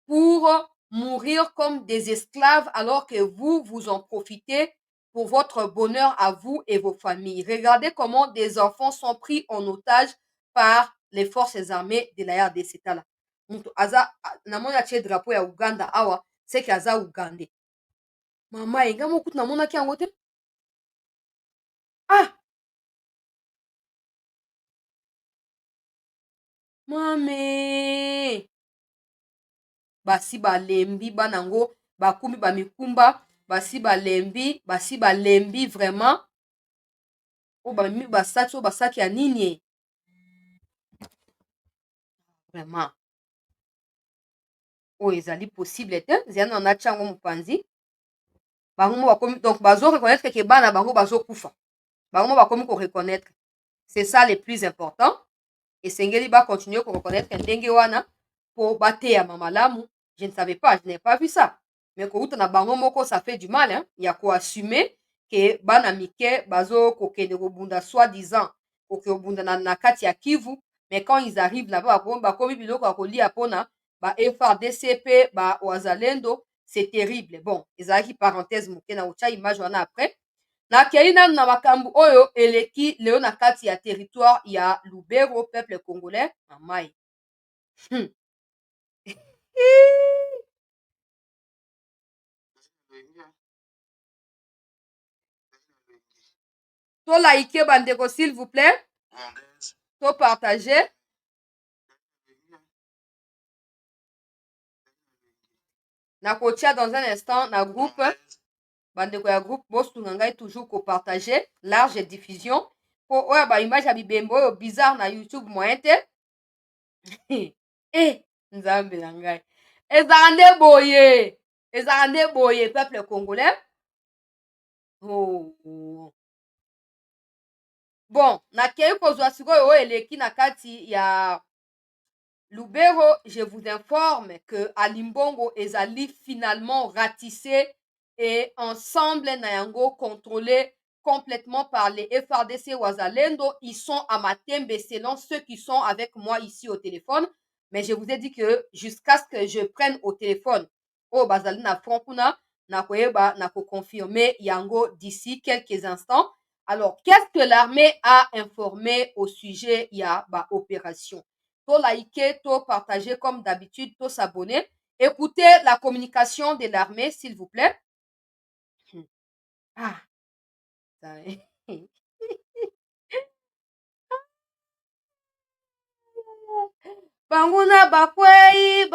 pour mourir comme des esclaves alors que vous, vous en profitez pour votre bonheur à vous et vos familles. Regardez comment des enfants sont pris en otage par les forces armées de la RDC. Tala. Mutu aza namona tie drapeau ya Uganda awa, c'est que aza Ugandais. Mama enga mokutu namona ki yango te. Ah! Mame! Basi balembi bana ngo bakumbi bamikumba, basi balembi vraiment. O bamimi basaki o basaki ya nini? Vraiment. O ezali possible te, ziana na chango mopanzi. Bango bakomi donc bazo reconnaître que bana bango bazo kufa. Bango bakomi ko reconnaître. C'est ça le plus important. Et sengeli ba continuer ko reconnaître ndenge wana po bateya mamalamu. Je ne savais pas, je n'ai pas vu ça. Mais ko uta na bango moko ça fait du mal hein, ya ko assumer que bana mike bazo ko kende ko bunda soi-disant ko ke bunda na kati ya Kivu, mais quand ils arrivent là-bas bakomi biloko ya kolia pona ba FARDC pe ba wazalendo, c'est terrible. Bon, ezalaki parenthèse moke na ocha image wana après. Nakei nanu na makambo oyo eleki leo na kati ya territoire ya Lubero, peuple congolais mamai. To like bandeko s'il vous plaît. To partager. Nakotia dans un instant na groupe. Bandeko ya groupe bosunga ngai toujours ko partager large diffusion po oya ba image ya bibembo oyo bizarre na YouTube moyen te. Nzambe na ngai. Ezala nde boye peuple congolais. Oh. Bon, nakei kozwa sikoyo oyo eleki na kati ya Lubero, je vous informe que Alimbongo ezali finalement ratissé et ensemble Nayango contrôlé complètement par les FARDC Wazalendo. Ils sont à Matembe selon ceux qui sont avec moi ici au téléphone. Mais je vous ai dit que jusqu'à ce que je prenne au téléphone au Bazali na Frankuna, nakoyeba nako confirmer Yango d'ici quelques instants. Alors, qu'est-ce que l'armée a informé au sujet ya ba opération? To liker, to partager comme d'habitude, to s'abonner. Écoutez la communication de l'armée, s'il vous plaît. Ah. Banguna bakwei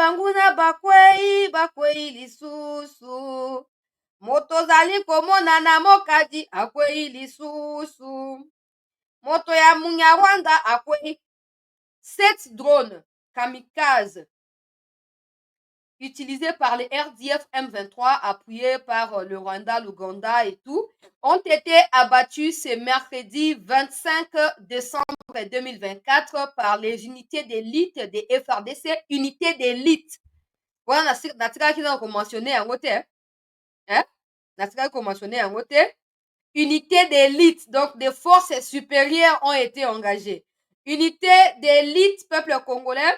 lisusu. Moto zali komona na mokadi akwei lisusu. Moto ya Munyarwanda akwei 7 drones kamikaze utilisés par les RDF M23, appuyés par le Rwanda, l'Ouganda et tout, ont été abattus ce mercredi 25 décembre 2024 par les unités d'élite des FRDC, unités d'élite. Voilà, natikaki na mentionné yango te, hein? Natikaki mentionné yango te. Unités d'élite, donc des forces supérieures ont été engagées. Unité d'élite peuple congolais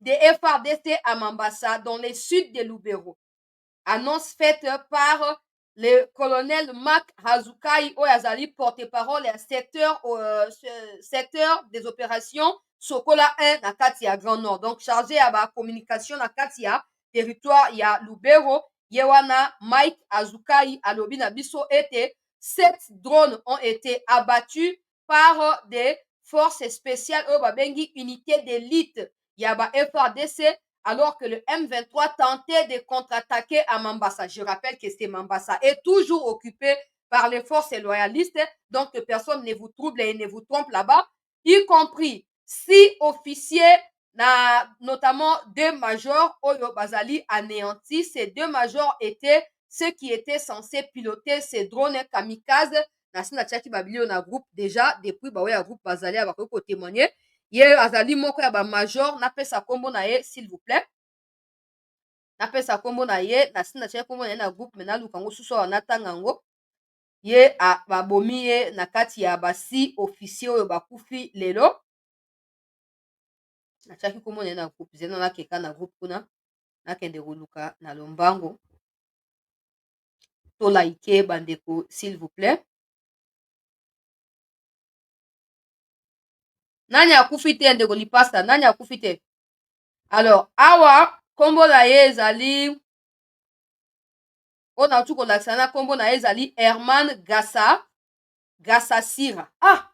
des FRDC à Mambasa, dans le sud de Lubero. Annonce faite par le colonel Marc Hazukai Oyazali, porte-parole et secteur des opérations Sokola 1 na Katia Grand Nord. Donc chargé à la communication na Katia, territoire ya Lubero, Yewana Mike Hazukai alobi na biso ete 7 drones ont été abattus par des forces spéciales bengi unité d'élite yaba FRDC, alors que le M23 tentait de contre-attaquer à Mambasa. Je rappelle que c'est Mambasa est toujours occupé par les forces loyalistes, donc que personne ne vous trouble et ne vous trompe là-bas, y compris 6 officiers, notamment 2 majors, Oyo Bazali anéantis. Ces 2 majors étaient ceux qui étaient censés piloter ces drones kamikazes. Nasi na tiaki babilio na groupe déjà, depuis baoya groupe Bazali abakoki ko témoigner. Ye azali moko ya ba major, napesa kombo na ye s'il vous plaît. Napesa kombo na ye, nasi na tiaki kombo na ye na groupe, mena luka ngo susu wana tanga ngo. Ye babomi ye na kati ya ba 6 officiers oyo bakufi lelo. Natiaki kombo na ye na groupe, zena nakeka na groupe kuna, nakende koluka na lombango. To like bandeko s'il vous plaît. Nani akufi te ndeko lipasta, nani akufi te? Alors, awa kombo na ye ezali on a tout kolakisa na kombo na ye ezali Herman Gassasira. Ah!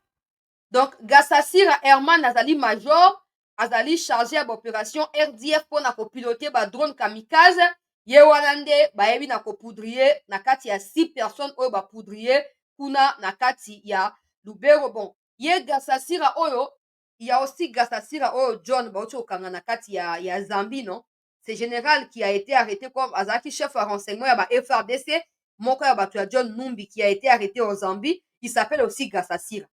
Donc Gassasira Herman azali major, azali chargé à l'opération RDF pour na copiloter ba drone kamikaze. Ye wana nde bayebi na kopoudrier na kati ya 6 personnes oyo bapoudrier kuna na kati ya Lubero. Bon, ye Gassasira oyo, il y a aussi Gassasira oyo John bauti okanga na kati ya Zambie, non? C'est général qui a été arrêté comme azaki chef à renseignement ya ba FRDC, moko ya bato ya John Numbi qui a été arrêté en Zambie, il s'appelle aussi Gassasira.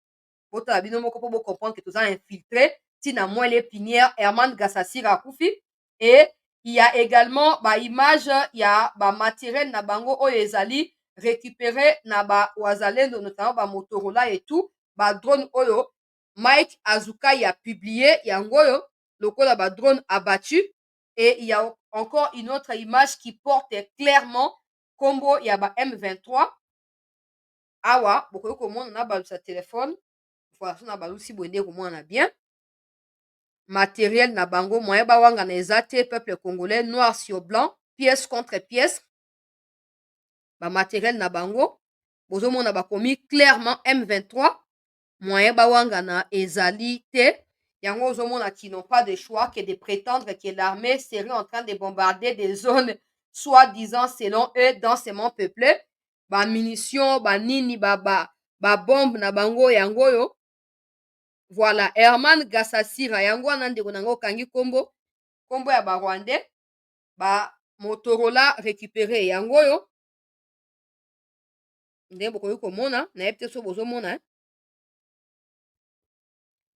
Bota bino moko po comprendre que tous ont infiltré tina moi les pinières Herman Gassasira akufi. Et il y a également ba image, il y a ba matériel na bango oyo ezali récupéré na ba wazalendo, notamment ba Motorola et tout, ba drone oyo Mike Hazukai a publié yango yo lokola ba drone abattu. Et il y a encore une autre image qui porte clairement combo ya ba M23. Awa bokoki komona na balusa téléphone, voilà na balusi boende komona bien matériel na bango moyen bawanga na eza te, peuple congolais noir sur blanc, pièce contre pièce. Ba matériel na bango bozomona bakomi clairement M23, moyen bawanga na ezali te. Yango ozomona qui n'ont pas de choix que de prétendre que l'armée serait en train de bombarder des zones soi-disant selon eux densément peuplées. Ba munitions, ba nini, ba bombe na bango yango yo. Voilà, Herman Gassasira yango wana ndeko nango kangi kombo ya ba Rwandais, ba Motorola récupéré yango yo. Nde bokoki komona, nayebi te so bozomona.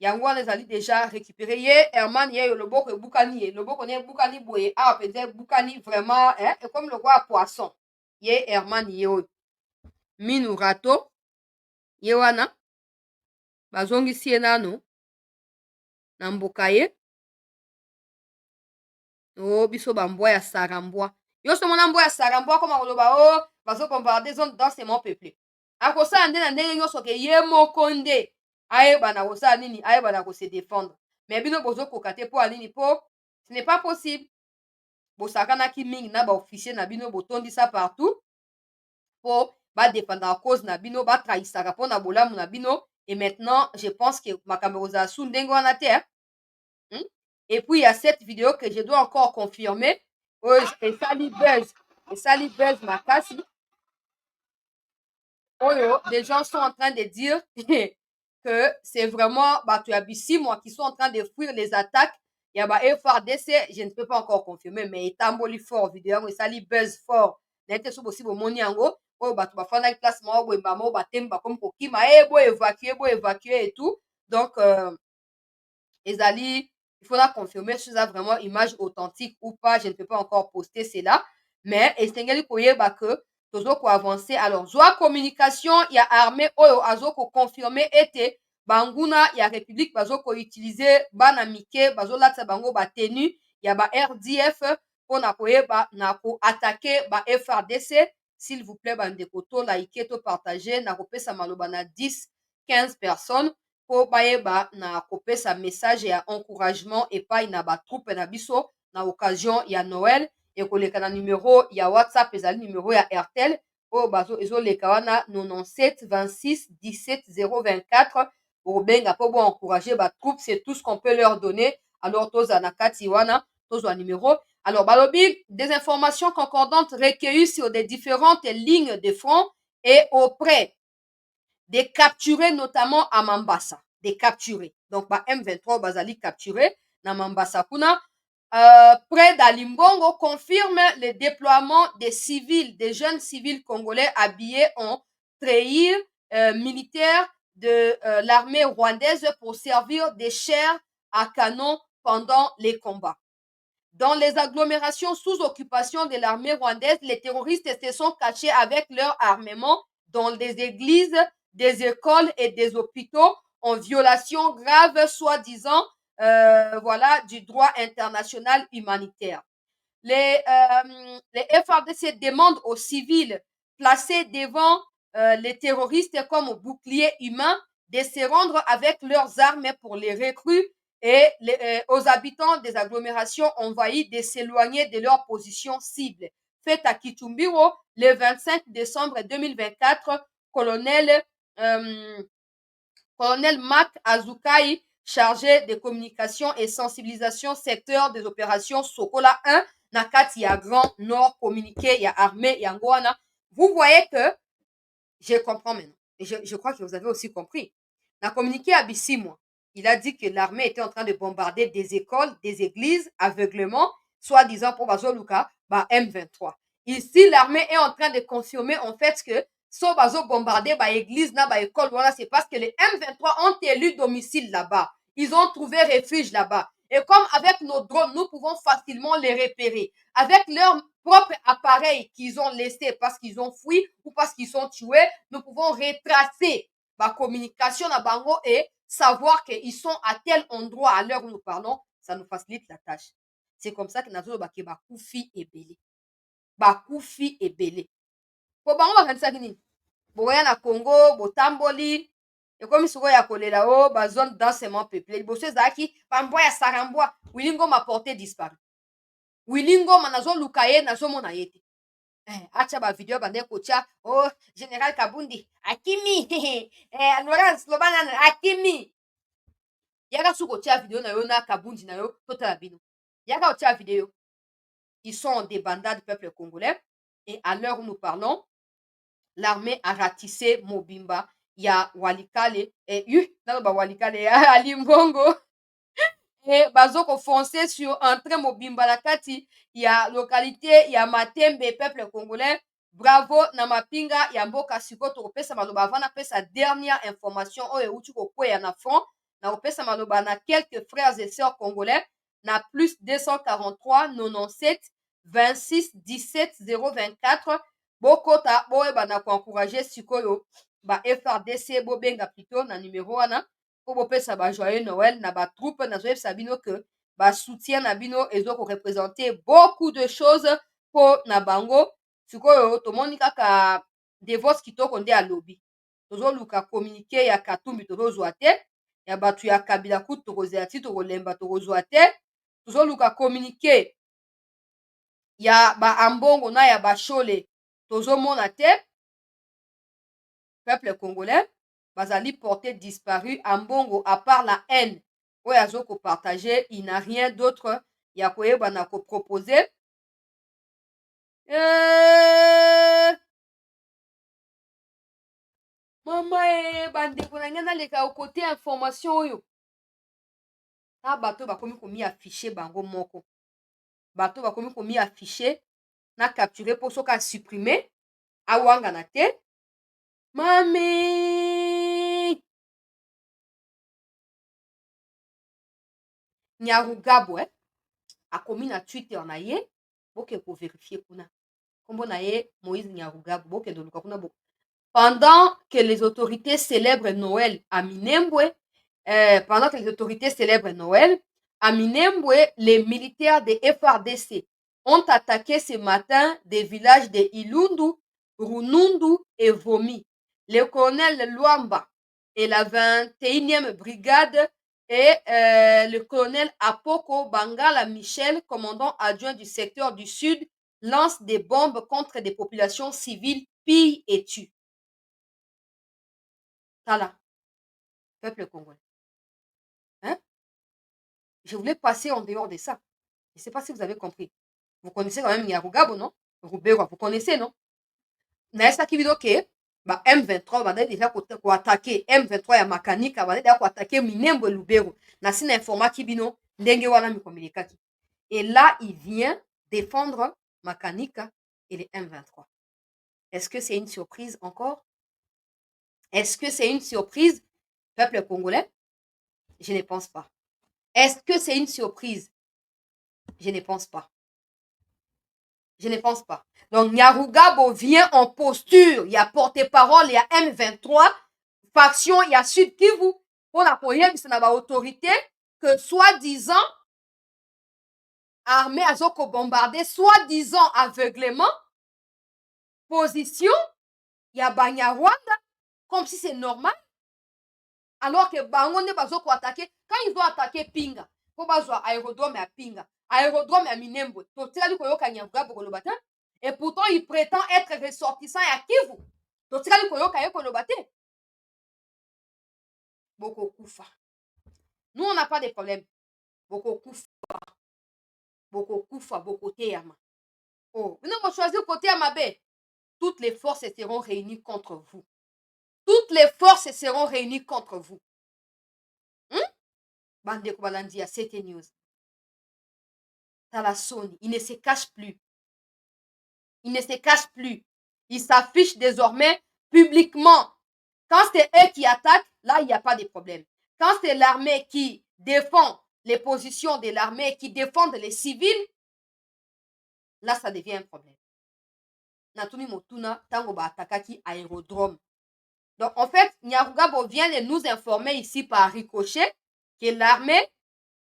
Yango wana ezali déjà récupéré. Ye Herman ye yo loboko ebukani ye, loboko ne ebukani boye, awa penza ebukani vraiment, hein, et comme le roi poisson. Ye Herman ye oyo. Minu rato, ye wana bazongisi ye nano na mboka ye. Oh, biso bambwa ya sarambwa. Yo so mona mbwa ya sarambwa koma koloba o bazo bombarder zone densément peuplée. Akosala nde na ndenge nyonso ke ye moko nde ayeba na kosala nini, ayeba na se défendre. Mais bino bozokoka te po alini po ce n'est pas possible. Bosakanaki mingi na ba officier na bino botondisa partout po ba défendre la cause na bino, ba trahisaka po na bolamu na bino. Et maintenant, je pense que makambo kozala su ndenge wana te. Et puis il y a cette vidéo que je dois encore confirmer. Et sali buzz makasi. Oyo, des gens sont en train de dire que c'est vraiment Batu Abissi, moi, qui sont en train de fuir les attaques. il y a FRDC, je ne peux pas encore confirmer, mais etamboli fort, vidéo, et sali buzz fort. N'était sous aussi bon moniango, oh, bah, tu vas faire la classe, moi, bah, maman, bah, temba, comme kokima, bo évacuer et tout. Donc, ezali, il faudra confirmer si ça vraiment image authentique ou pas. Je ne peux pas encore poster cela. Mais, estengeli koyeba que, tozo ko avancer. Alors, zoa communication, il y a armée, oyo, azo ko confirmer ete, banguna, il y a république, bazo ko utiliser, bana mike, bazo latsa bango, ba tenu, il y a ba RDF, pona koyeba, na ko attaquer, ba FRDC, s'il vous plaît, bandeko, to like, to partager, na kopesa maloba na 10, 15 personnes, po bayeba na kopesa message ya encouragement epai na batroupe na biso na occasion ya Noël ekoleka na numero ya WhatsApp ezali numero ya Airtel oyo ezoleka wana 97 26 17 024 obenga po bo encourager batroupe, c'est tout ce qu'on peut leur donner. Alors toza na kati wana tozwa numéro. Alors balobi des informations concordantes recueillies sur des différentes lignes de front et auprès de capturer notamment à Mambasa, de capturer. Donc, bah, M23 bazali capturé na Mambasa kuna. Près d'Alimbongo confirme le déploiement des civils, des jeunes civils congolais habillés en treillis militaires de l'armée rwandaise pour servir des chairs à canon pendant les combats. Dans les agglomérations sous occupation de l'armée rwandaise, les terroristes se sont cachés avec leur armement dans des églises, des écoles et des hôpitaux en violation grave, soi-disant, du droit international humanitaire. Les FARDC demandent aux civils placés devant les terroristes comme bouclier humain de se rendre avec leurs armes pour les recrues et aux habitants des agglomérations envahies de s'éloigner de leur position cible. Fait à Kitumbiro le 25 décembre 2024, colonel Marc Azukai, chargé de communication et sensibilisation secteur des opérations Sokola 1, Nakati ya Grand Nord communiqué, ya armée, ya Ngwana. Vous voyez que je comprends maintenant. Et je crois que vous avez aussi compris. Na communiqué à Bissimo, il a dit que l'armée était en train de bombarder des écoles, des églises, aveuglement, soi-disant pour Bazoluka, M23. Ici, l'armée est en train de confirmer en fait que so bazo bombarder église na école, voilà, c'est parce que les M23 ont élu domicile là-bas. Ils ont trouvé refuge là-bas. Et comme avec nos drones, nous pouvons facilement les repérer. Avec leur propre appareil qu'ils ont laissé parce qu'ils ont fui ou parce qu'ils sont tués, nous pouvons retracer la communication à Bango et savoir qu'ils sont à tel endroit à l'heure où nous parlons. Ça nous facilite la tâche. C'est comme ça que nous avons Bakufi et Belé. Bakufi et Belé. Po bango bakanisa nini? Boya na Congo, botamboli, ekomi siko ya kolela o ba zone densément peuplée. Liboso ezalaki bambwa ya sarambwa, Wilingo m'a porté disparu. Wilingo nazoluka ye nazomona ye te. Acha ba video bande kotia oh Général Kabundi akimi Laurence Lobana akimi. Yaka su kotia video na yo na Kabundi na yo totala bino. Yaka kotia video. Ils sont des bandades du peuple congolais et à l'heure où nous parlons, l'armée a ratissé Mobimba, il y a Walikale et Walikale Alimbongo. Et bazoko foncé sur un train Mobimba la kati, il y a localité, il y a Matembe, peuple congolais. Bravo na mapinga ya mboka siko to pesa maloba vana pesa dernière information o euti ko kweya na front na opesa maloba na quelques frères et sœurs congolais na plus 243 97 26 17 024 bokota boyeba na ko encourager sikoyo ba FRDC bobenga plutôt na numéro wana po bopesa ba joyeux Noël na ba troupe na zoyebisa bino que ba soutien na bino ezoko représenter beaucoup de choses po na bango. Sikoyo tomoni kaka Devos kitoko nde alobi tozoluka communiqué ya Katumbi tozozwa te ya bato ya Kabila kutu tokozela ti tokolemba tokozwa te tozoluka communiqué ya baambongo na ya bashole tozomona te. Peuple congolais bazali porté disparu ambongo à part la haine oyo azokopartage, il n'a rien d'autre ya koyeba na koproposer. Mama bandeko na ngai naleka kote information oyo na bato bakomi komi affiché bango moko bato bakomi komi affiché na capturé mpo soki asupprime awangana te mami Nyarugabo akomi na Twitter na ye boke kovérifie kuna kombo na ye Moïse Nyarugabo bokende luka kuna bo pendant que les autorités célèbrent Noël à Minembwe les militaires des FRDC ont attaqué ce matin des villages de Ilundu, Runundu et Vomi. Le colonel Luamba et la 21e brigade et le colonel Apoko Bangala Michel, commandant adjoint du secteur du Sud, lancent des bombes contre des populations civiles, pillent et tuent. Tala, peuple congolais. Hein? Je voulais passer en dehors de ça. Je ne sais pas si vous avez compris. Vous connaissez quand même Nyarugabo, non? Rubero, vous connaissez, non? Naesa Kibidoke, bah M23, bah déjà pour attaquer M23 ya Makanika, bah déjà pour attaquer Minembwe Lubero. Nasina informa Kibino, ndenge wana mi communiquaki. Et là, il vient défendre Makanika et les M23. Est-ce que c'est une surprise encore? Est-ce que c'est une surprise, peuple congolais? Je ne pense pas. Est-ce que c'est une surprise? Je ne pense pas. Je ne pense pas. Donc, Nyarugabo vient en posture. Il y a porte-parole, il y a M23, faction, il y a Sud Kivu. Pour la première, c'est une autorité que soi-disant, armée à Zoko bombardé, soi-disant aveuglement, position, il y a Banyarwanda, comme si c'est normal. Alors que Bangonde Bazoko attaqué, quand ils ont attaqué Pinga, pour bazoa aérodrome à Pinga, aérodrome à Minembwe, et pourtant il prétend être ressortissant à Kivu. Boko Koufa. Nous, on n'a pas de problème. Boko Koufa. Boko Koufa, Boko Teyama. Oh, nous on choisir côté Amabe. Toutes les forces seront réunies contre vous. Toutes les forces seront réunies contre vous. Bandeko Balandi à CT News. Talasoni, il ne se cache plus. Il ne se cache plus. Il s'affiche désormais publiquement. Quand c'est eux qui attaquent, là, il n'y a pas de problème. Quand c'est l'armée qui défend les positions de l'armée, qui défendent les civils, là, ça devient un problème. Natuni Motuna, Tango ba attaquaki aérodrome. Donc, en fait, Nyarugabo vient de nous informer ici par ricochet que l'armée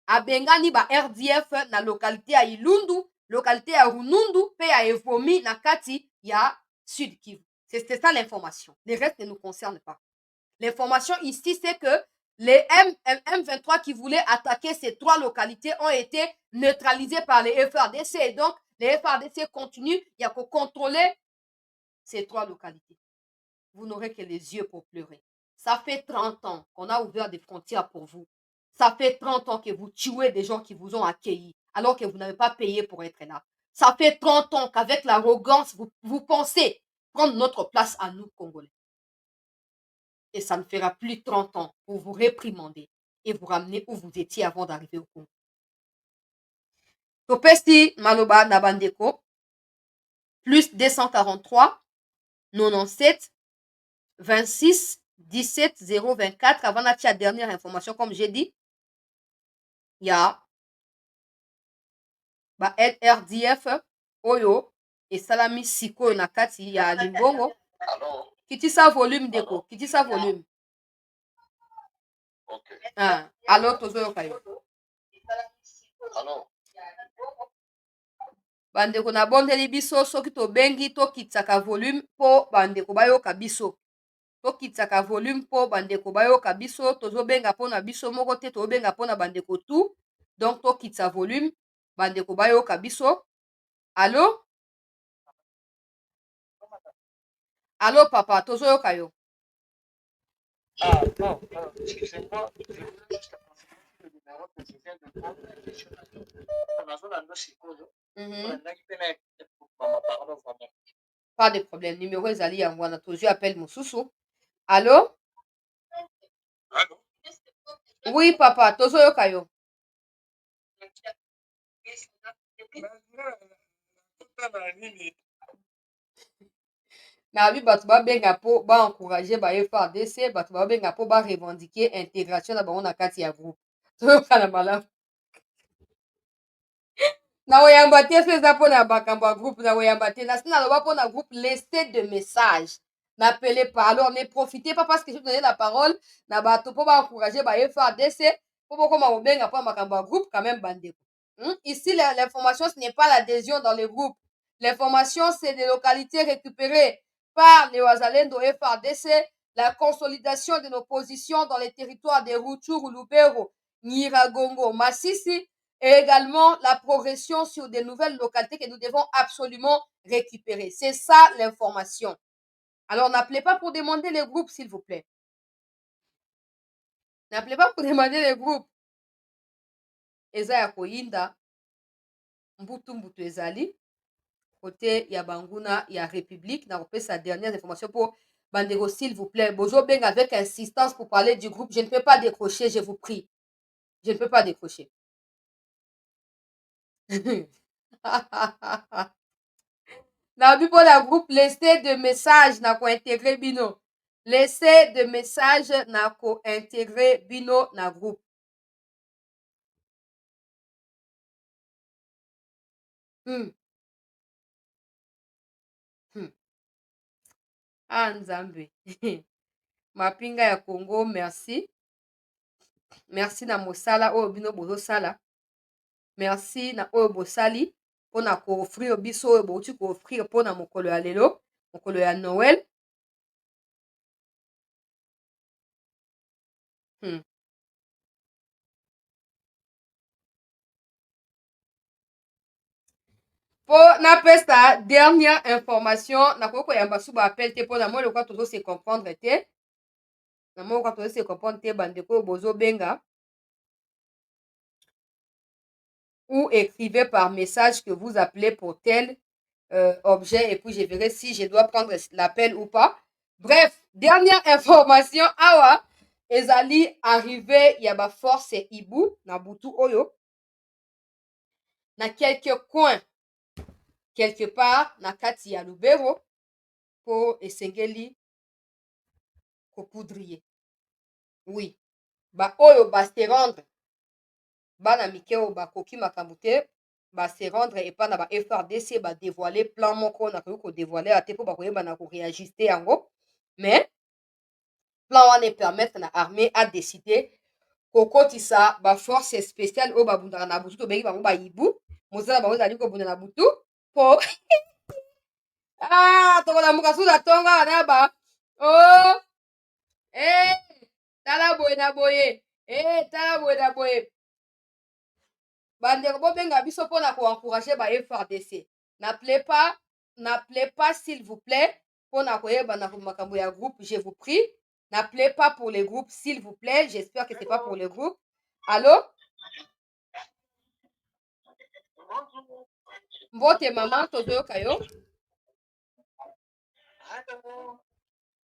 a bengani ba RDF na localité à Ilundu, localité à Runundu, pe à Evomi, na kati ya Sud Kivu. C'est ça l'information. Le reste ne nous concerne pas. L'information ici, c'est que les M23 qui voulaient attaquer ces 3 localités ont été neutralisés par les FRDC. Et donc, les FRDC continuent, il y a qu'à contrôler ces 3 localités. Vous n'aurez que les yeux pour pleurer. Ça fait 30 ans qu'on a ouvert des frontières pour vous. Ça fait 30 ans que vous tuez des gens qui vous ont accueillis, alors que vous n'avez pas payé pour être là. Ça fait 30 ans qu'avec l'arrogance, vous pensez prendre notre place à nous, Congolais. Et ça ne fera plus 30 ans pour vous réprimander et vous ramener où vous étiez avant d'arriver au Congo. Topesti Maloba Nabandeko, plus 243 97 26 17 024. Avant la dernière information, comme j'ai dit, il y a RDF, Oyo, et Salami Siko Nakati, il y a Limbongo. Qui dit ça volume déco? Qui dit ça volume? Ok. Ah, alors, Tozo Kayo. Alors, bandeko na bondeli biso soki tobengi tokitsaka volume mpo bandeko bayoka biso. Tokitsaka volume mpo bandeko bayoka biso, tozobenga mpona biso moko te, tozobenga mpona bandeko tu. Donc tokitsa volume bandeko bayoka biso. Allo? Allo papa, tozoyoka yo. Ah non, excusez-moi, je voulais juste confirmer le numéro que je viens de prendre. Pas de problème. Numéro ezali yango wana tozwi appel mosusu. Allo? allô? Oui papa, tozoyoka yo. Na bi bato babenga mpo baencourage ba FRDC, bato babenga mpo barevendiquer intégration na bango na kati ya groupe. Toyokana malamu. Na oyamba te so eza mpona makambo ya groupe na oyamba te. Nasi naloba mpona groupe laissez de message. N'appelez pas. Alors ne profitez pas parce que je vous donne la parole na bato mpo baencourage ba FRDC mpo bokoma kobenga mpo makambo ya groupe quand même bandeko. Ici l'information ce n'est pas l'adhésion dans les groupes. L'information c'est des localités récupérées par les Wazalendo FRDC, la consolidation de nos positions dans les territoires de Rutshuru, Lubero, Nyiragongo, Masisi, et également la progression sur des nouvelles localités que nous devons absolument récupérer. C'est ça l'information. Alors n'appelez pas pour demander les groupes, s'il vous plaît. N'appelez pas pour demander les groupes. Eza ya koyinda, mbutu ezali, côté ya banguna ya République, na kopesa dernières informations pour bandeko, s'il vous plaît. Bozo beng avec insistance pour parler du groupe. Je ne peux pas décrocher, je vous prie. Je ne peux pas décrocher. Na bi mpona groupe laissez de message na kointegre bino. Laissez de message na kointegre bino na groupe. Ah Nzambe. Mapinga ya Congo, merci. Merci na mosala oyo bino bozosala. Merci na oyo bosali mpona koofrir biso oyo bouti koofrir mpona mokolo ya lelo, mokolo ya Noël. Po napesa dernière information nakoki koyamba su baapel te mpona moi lokwa tozose comprendre te. Na moi lokwa tozose comprendre te bandeko oyo bozobenga. Ou écrivez par message que vous appelez pour tel objet et puis je verrai si je dois prendre l'appel ou pas. Bref, dernière information, awa ezali arrivé ya ba force Ibu na butu oyo na quelques coins quelque part na kati ya Lubero po esengeli kopoudrier. Oui, ba oyo ba se rendre bana mike oyo bakoki makambo te ba se rendre epa na ba FRDC ba dévoiler plan moko na koki ko dévoiler ate po bakoyeba na ko réajuster yango. Mais plan wana permettre na armée a décider kokotisa ba force spéciale oyo babundaka na butu tobengi bango ba Ibu. Mosala bango ezali kobunda na butu po tokolamuka suza tonga na ba tala boye na boye tala boye na boye. Bandeko bobenga biso mpona koencourager ba FRDC. N'appelez pas s'il vous plaît mpona koyeba na makambo ya groupe, je vous prie. N'appelez pas pour les groupes, s'il vous plaît. J'espère que c'est pas pour les groupes. Allô? Mbote maman, tozoyoka yo.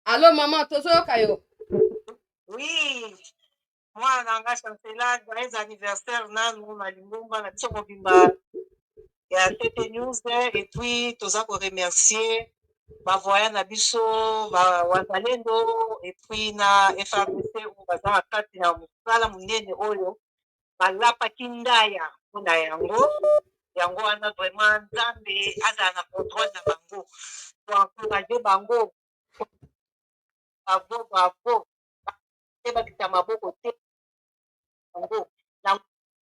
Allô maman, tozoyoka yo. Oui. Moi, nanga chancela, joyeux anniversaire nanu na lingomba na tioko bimba ya TT News et puis toza ko remercier ba voyants na biso ba Wazalendo et puis na FRDC ou baza na kati na mosala munene oyo balapaki ndaya mpona yango wana vraiment Nzambe azala na contrôle na bango to encourager bango bravo te bakita maboko te bango na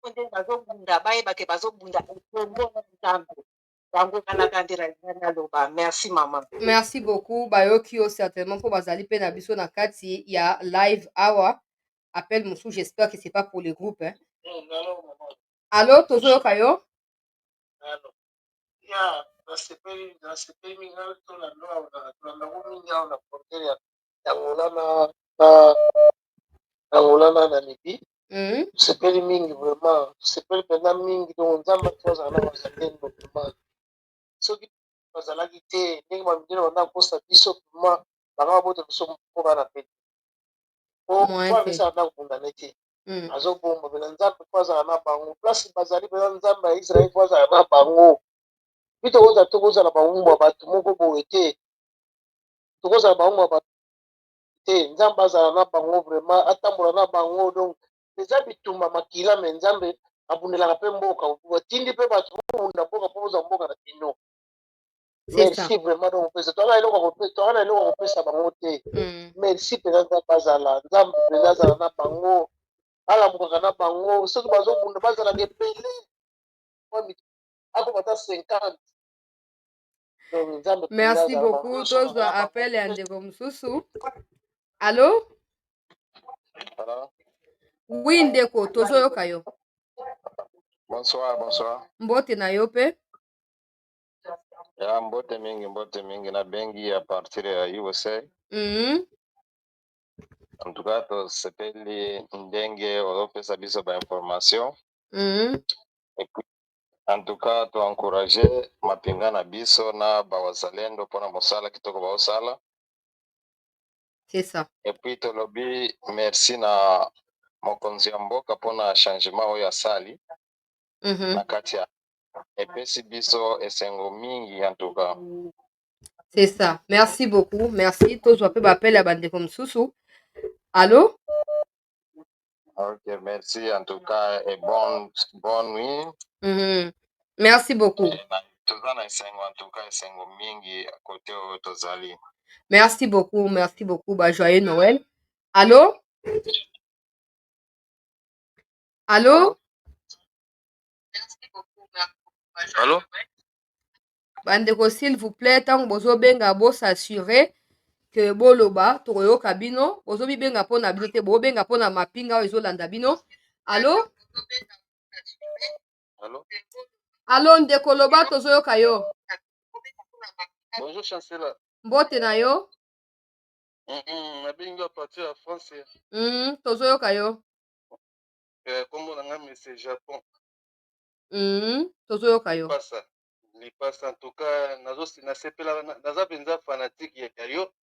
nde bazobunda bayebake bazobunda ekongo na Nzambe bango kalaka nde naloba. Merci maman. Merci beaucoup bayoki yo certainement mpo bazali mpe na biso na kati ya live awa appel mosusu. J'espère que c'est pas pour les groupes hein. Allô tozoyoka yo. Ya nasepeli mingi tolandango mingi awa na frontiere ya Angola na Namibie. Sepeli mingi vraiment, sepeli pena mingi donc Nzambe azala na Wazalendo vraiment. Soki bazalaki te ndenge bamindele banda kosa biso vraiment banga babota biso mpo bana pete po apesa banda kobundana te. azobomba mpena nzambe po azala na bango place bazali mpena nzambe ya israele po azala na bango mpi tokozala bawumbu ya bato moko boye te tokozala bawumbu ya bato te nzambe azala na bango vraiment atambola na bango donc eza bitumba makila me nzambe abundelaka mpe mboka batindi mpe bato bobunda mboka mpo bozwa mboka na kino merci vraiment donc pesa toana na eloko ya kopesa bango te merci mpenza nzambe azala nzambe mpenza azala na bango alamukaka na bango soki bazobunda bazalaka ebele akobata 50. Merci beaucoup. Tozwa appel ya ndeko mosusu. Allo? Oui ndeko, tozoyoka yo. Bonsoir. Mbote na yo pe? Ya mbote mingi na bengi à partir ya USA. En tout cas, tosepeli ndenge olopesa biso ba information. Et puis, en tout cas, to encourager mapinga na biso na bawazalendo mpona mosala kitoko baosala. C'est ça. Et puis tolobi merci na mokonzi ya mboka mpona changement oyo asali. Na kati ya epesi biso esengo mingi en tout cas. C'est ça. Merci beaucoup. Merci. Tozwa pe bapel ya bandeko mosusu. Allô? Ok, merci en tout cas et bonne nuit. Merci beaucoup. Toza na esengo en tout cas esengo mingi côté oyo tozali. Merci beaucoup. Bah, joyeux Noël. Allô? Allô? Allô? Bandeko s'il vous plaît, tant bozo benga bo s'assurer que boloba tokoyoka bino, bozo bibenga pona bino te, bo benga pona mapinga oyo ezolanda bino. Allô? Allô ndeko loba tozoyoka yo. Bonjour chancelier. Mbote na yo? Nabengi à partir ya France. Tozoyoka yo. Kombo na nga monsieur Japon. Tozoyoka yo. Lipasa en tout cas nasepela naza mpenza fanatique ya yo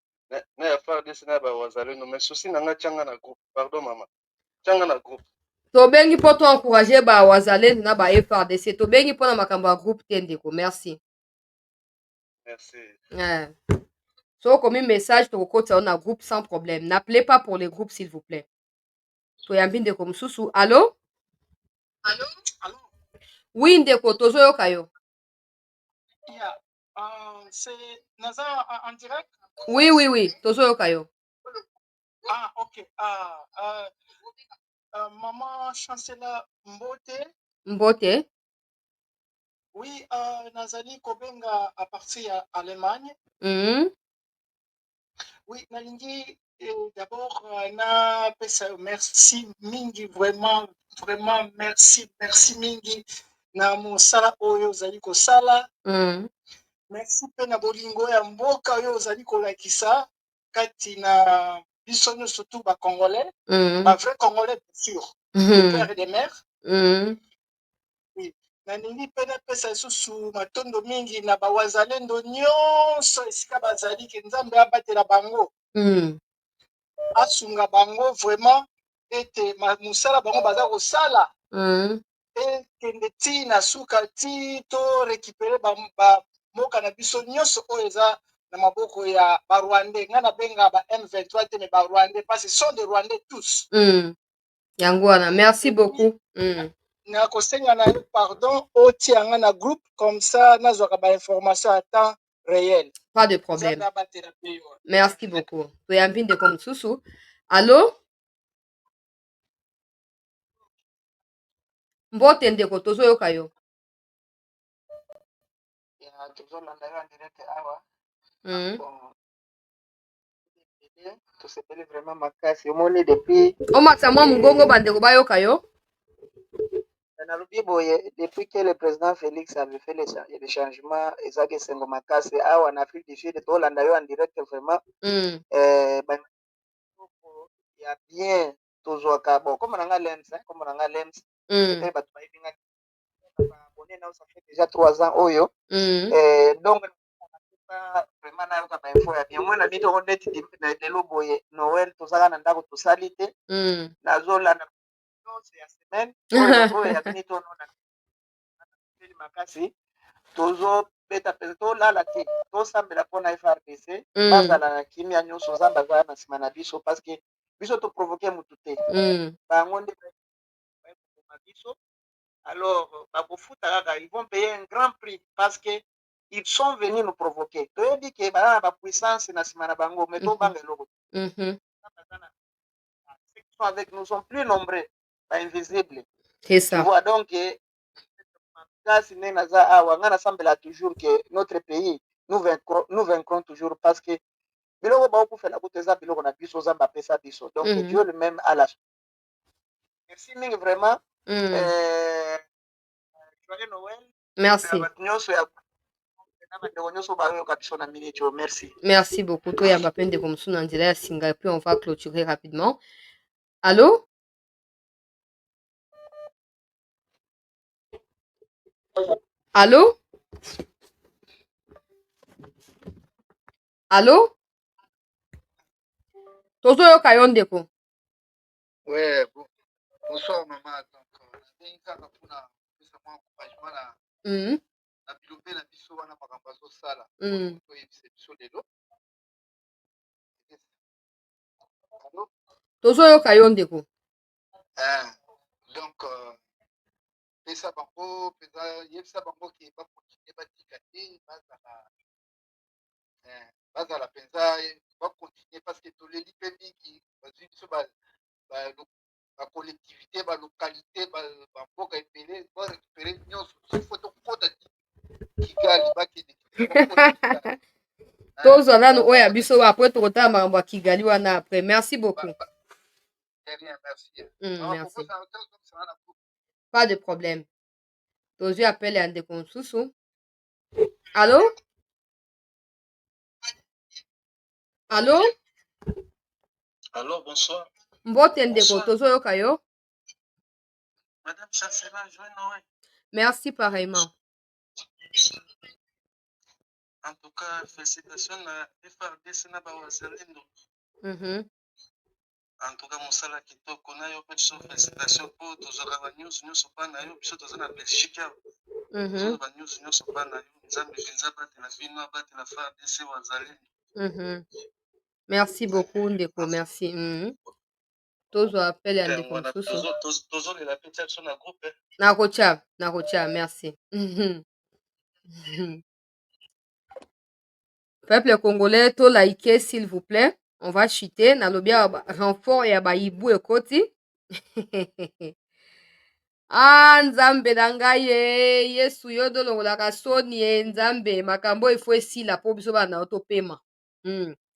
na ya FARDC na bawazalendo mais susi na nga tianga na groupe. Pardon mama. Tianga na groupe. Tobengi mpo to encourager bawazalendo na ba FARDC. Tobengi mpo na makambo ya groupe te ndeko. Merci. So comme message tokokota na groupe sans problème. N'appelez pas pour les groupes s'il vous plaît. Toyambi ndeko mosusu. Allô? Allô? Oui ndeko tozoyoka yo. Yeah. C'est Naza en direct? Oui. Tozoyoka yo. Ah, ok. Maman Chancela Mbote. Oui, Nazali Kobenga à partir d'Allemagne. Oui, Nalingi, d'abord, na pesa merci mingi, vraiment merci mingi. Na mosala oyo ozali kosala. Merci pe na bolingo ya mboka oyo ozali kolakisa kati na biso nyonso tu ba Congolais, ba vrai Congolais bien sûr, le père et des mères. Oui. Nalingi pe na pesa lisusu matondo mingi na bawazalendo nyonso esika bazali ke Nzambe abatela bango. Asunga bango vraiment ete mosala bango baza kosala. Ekende ti na suka ti to récupérer moka na biso nyonso oyo eza na maboko ya barwandais nga na benga ba M23 te mais barwandais parce que sont des rwandais tous. Yango wana merci beaucoup. Na kosenga na pardon otia nga na groupe comme ça nazwaka ba information à temps réel. Pas de problème. Merci beaucoup. Toyambi ndeko mosusu. Allô? Mbote ndeko tozoyoka yo. Tozolanda yo en direct awa. Tosepeli vraiment makasi omoni depuis omakisa mwa mongongo bandeko bayoka yo. nalobi boye depuis que le président Félix avait fait les changements ezaki esengo makasi awa na Afrique du Sud tolanda yo en direct vraiment ya bien tozwaka bon comme na nga Lems peut-être bato bayebinga abonné na ça fait déjà 3 ans oyo donc vraiment nayoka bainfo ya bien moi na bito neti lelo boye Noël tozala na ndako tosali te nazolanda nyonso ya semaine oyo ya bini tonona makasi tozobeta mpenza tolala te tosambela mpona FRDC bazala na kimia nyonso nzambe azala na nsima na biso parceke biso toprovoke motu te bango nde bakoboma biso alors bakofuta kaka ils vont payer un grand prix parce que ils sont venus nous provoquer toyebi ke baza na bapuissance na nsima na bango mais tobanga eloko ceux qui sont avec nous sont plus nombreux invisibles. C'est ça. Tu vois donc kasi ndenge naza awa nga nasambela toujours que notre pays nous vaincrons toujours parce que biloko bakokufela kuta eza biloko na biso nzambe apesa biso donc Dieu lui-même a la merci mingi vraiment joyeux Noël. Merci. Merci beaucoup. Toi, il y a peine de comme ça, à Singapour, on va clôturer rapidement. Allô? Allô? Allô? Tozo yo kayondeko. Ouais, bonsoir maman. Donc, na bilobe na biso wana makambo azosala toyebisa biso lelo tozoyoka yo ndeko donc pesa bango mpenza yebisa bango ke bakontinue batika te bazala mpenza bakontinue parce que toleli mpe mingi bazwi biso bacollectivité balocalité bamboka ebele barécupere nyonso sifo tokota kigali bakende tozwa nanu oyo ya biso apres tokotala makambo ya kigali wana apres merci beaucoup merci pas de problème tozwi apele ya ndeko mosusu allo allo allo bonsoir mbote ndeko tozoyoka yo Madame Chancela, joyeux Noël. Merci pareillement. En tout cas, félicitations à FRDC na bawazalendo. En tout cas, mosala kitoko na yo pe so félicitations pour tozaka ba news nyonso pa na yo biso tozana Belgique. Tozana ba news nyonso pa na yo nzambe penza batela bino batela FRDC wazalendo. Merci beaucoup ndeko, merci. Tozwa appel ya ndeko mosusu. Tozolela pe tia biso na groupe. Nakotia, merci. Peuple congolais, to like s'il vous plaît. On va chuter. Nalobia renfort ya ba ibu ekoti. Nzambe na ngai Yesu yo dolongolaka soni nzambe makambo ifo esila po biso bana otopema.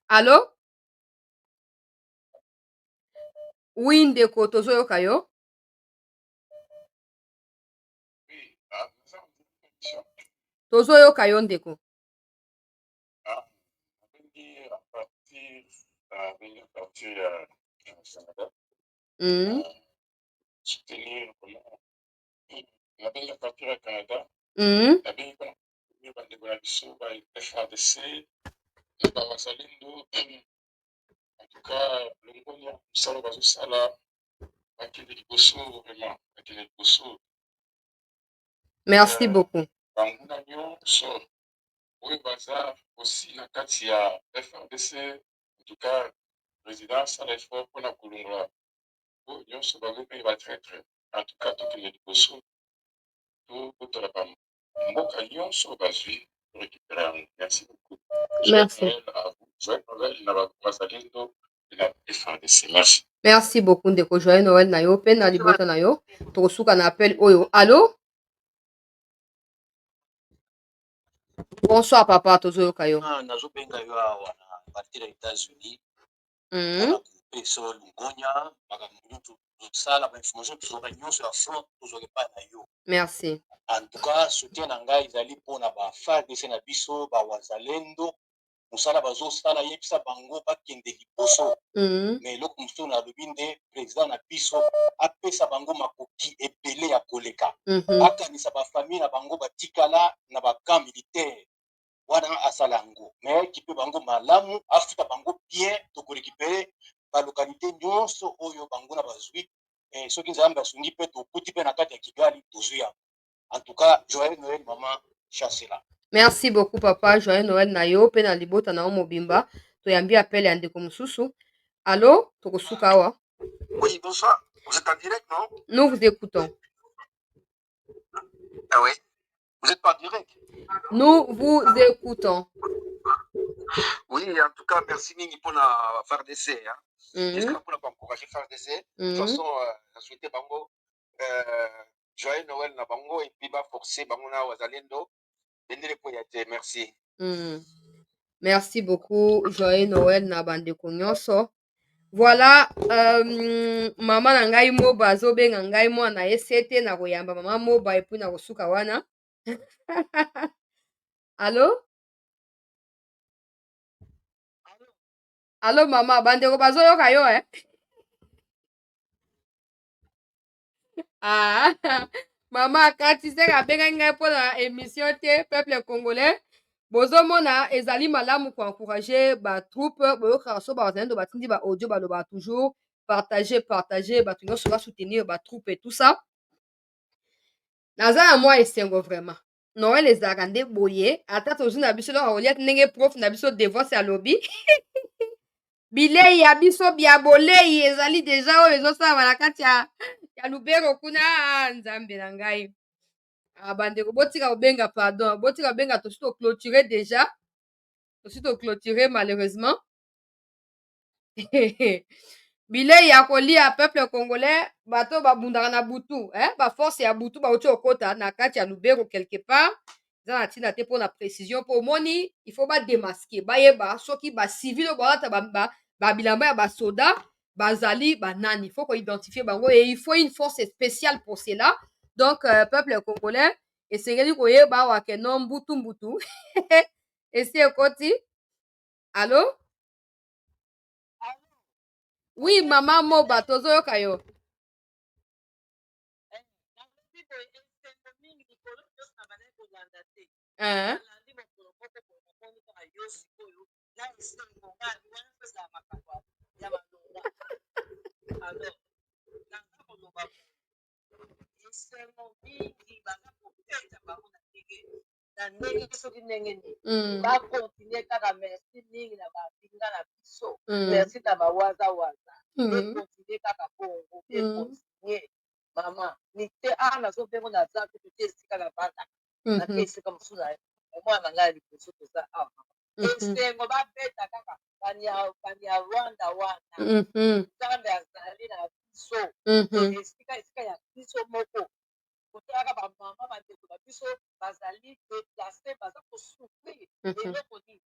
Allo? Oui ndeko tozoyoka yo. Tozoyoka yo ndeko. Soutenir la belle partie à Canada. La belle bandeko na biso ba FRDC ba wazalendo. En tout cas, le ngonia musalo bazosala bakende liboso vraiment bakende liboso. Merci beaucoup. Banguna nyonso oyo baza aussi na kati ya FRDC. En tout cas, président asala effort mpona kolongola oyo nyonso bango mpe batraître. En tout cas, tokende liboso tokotola bamboka nyonso bazwi récupérer yango. Merci beaucoup. Merci. Joyeux Noël na bazalendo na FRDC. Merci. Merci beaucoup ndeko. Joyeux Noël na yo pe na libota na yo. Tokosuka na appel oyo. Allô? Bonsoir papa tozoyoka yo. Nazobenga yo awa na partir ya États-Unis. Na peso lungonya makambo tozosala ba information tozoka nyonso ya front tozoka pa na yo. Merci. En tout cas, soutien na ngai ezali mpona ba FARDC na biso ba wazalendo mosala bazosala yebisa bango bakende liboso. Mais eloko mosusu nalobi nde président na biso apesa bango makoki ebele ya koleka. Akanisa bafamille na bango batikala na bakamp militaire wana asala yango. Mais kipe bango malamu afuta bango bien tokorécupérer balokalité nyonso oyo bango na bazwi soki nzambe asungi mpe tokuti mpe na kati ya Kigali tozuya. En tout cas, joyeux Noël maman Chasela. Merci beaucoup papa, joyeux Noël na yo pe na libota na mobimba. Toyambi appel ya ndeko mususu. Allô, tokosuka awa. Oui, bonsoir. Vous êtes en direct, non? Nous vous écoutons. Ah oui. Vous êtes pas en direct? Nous vous écoutons. Oui, en tout cas, merci Mingi pour la FARDC. Hein. J'espère pour encourager FARDC. De toute façon, je souhaitais Bango joyeux Noël na Bango et puis forcer Bango na Wazalendo. Merci. Merci beaucoup. Joyeux Noël na bandeko nyonso. Voilà, mama na ngai moba azobenga ngai mwana ye sete na koyamba mama moba epuis na kosuka wana. Allô? Allô mama, bandeko bazoyoka yo Ah, mama akati se abengai ngai mpona émission te peuple congolais. Bozomona ezali malamu koencourager batroupe boyokaka so bazalendo batindi ba audio baloba toujours partager bato nyonso basoutenir batroupe et tout ça. Naza na mwa esengo vraiment. Noël ezalaka nde boye ata tozwi na biso loka kolia ndenge prof na biso devance alobi bilei ya biso bya bolei ezali deja oyo ezosalama na kati ya lubero kuna nzambe na ngai. Bandeko botika kobenga pardon, botika kobenga tosi toclôturer déjà. Tosi toclôturer malheureusement. Bilei ya kolia peuple congolais bato babundaka na butu, baforce ya butu bauti okota na kati ya lubero quelque part. Eza na ntina te mpona précision mpo omoni il faut bademaske bayeba soki bacivile oyo balata babilamba ya basoda bazali banani. Il faut koidentifie bango et il faut une force spéciale pour cela. Donc peuple congolais esengeli koyeba awa ke no mbutu esi ekoti. Allô? Oui, mama moba tozoyoka yo. na ndenge soki ndenge nini bakontinue kaka merci mingi na bapinga na biso merci na bawazawaza ekontinue kaka bongo ekontinue mama nite awa nazobengo naza te tote esika na bandaka nake esika mosusu na mwana na ngai ya liboso toza awa esengo babeta kaka banya rwanda wana nzambe azali na biso esika ya biso moko kotalaka bamama bandeko na biso bazali deplace baza kosouffrir eloko nini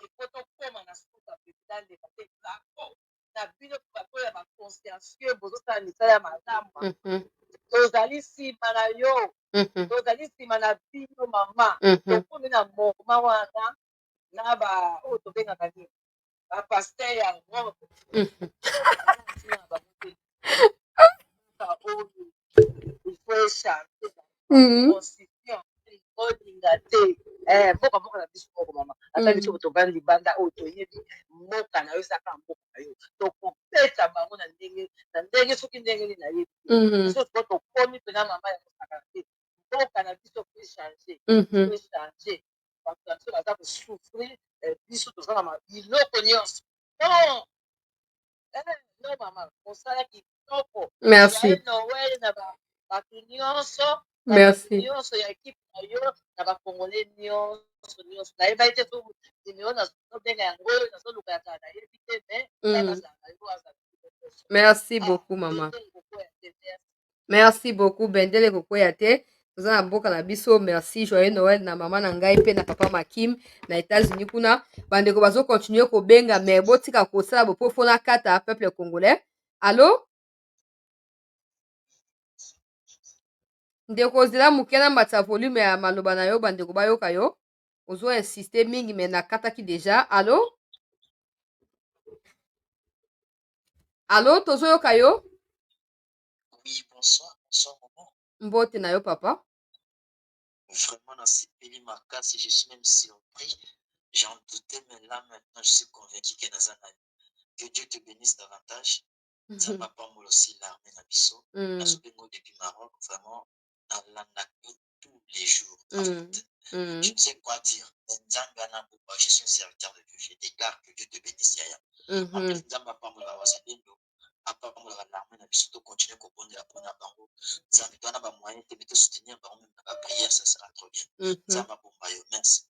ekotokoma na suka president leba te blanco na bino bato ya baconsciencieux bozosala misala ya malamu tozali nsima na yo tozali nsima na bino mama tokomi na moma wana na oyo tobengaka nini bapaster ya robe ntina na bango oyo il faut échanter constitution olinga te mboka na biso moko mama ata biso tovandi libanda oyo toyebi mboka na yo ezaka mboka na yo tokopesa bango na ndenge soki ndenge nini nayebi biso to tokomi mpena mama ya kosaka te mboka na biso po échange bato na biso baza kosouffrir biso toza na biloko nyonso no mama osalaki kitoko noel na bato nyonso nyonso ya ekipe na yo na bakongole nyonso nayeba ete nimero nazobenga yango oyo nazoluka ya kala nayebi te me merci beaucoup mama merci beaucoup bendele kokwea te toza na mboka na biso merci joyeux noël na mama na ngai mpe na papa makim na états-unis kuna bandeko bazokontinue kobenga me botika kosala bopofo na kata peuple congolais. Allo ndeko ozela moke na mbati ya volume ya maloba na yo bandeko bayoka yo ozo insiste mingi me nakataki deja. Allo allo tozoyoka yo. Oui, bonsoir maman. Mbote na yo papa. Vraiment nasepeli makasi, je suis même surpris. J'en doutais, mais là maintenant je suis convaincu que Nazana. Que Dieu te bénisse davantage. Ça va pas moi aussi l'armée na biso. La sobengo depuis Maroc, vraiment, dans tous les jours. En fait, je ne sais quoi dire. Je suis un serviteur de Dieu. Je déclare que Dieu te bénisse. En plus, Nzamba pas moi la wasalendo. Après moi l'armée na biso, continuer à comprendre la première bango. Nzamba doit avoir moyen de soutenir par même la prière, ça sera trop bien. Nzamba bombayo, merci.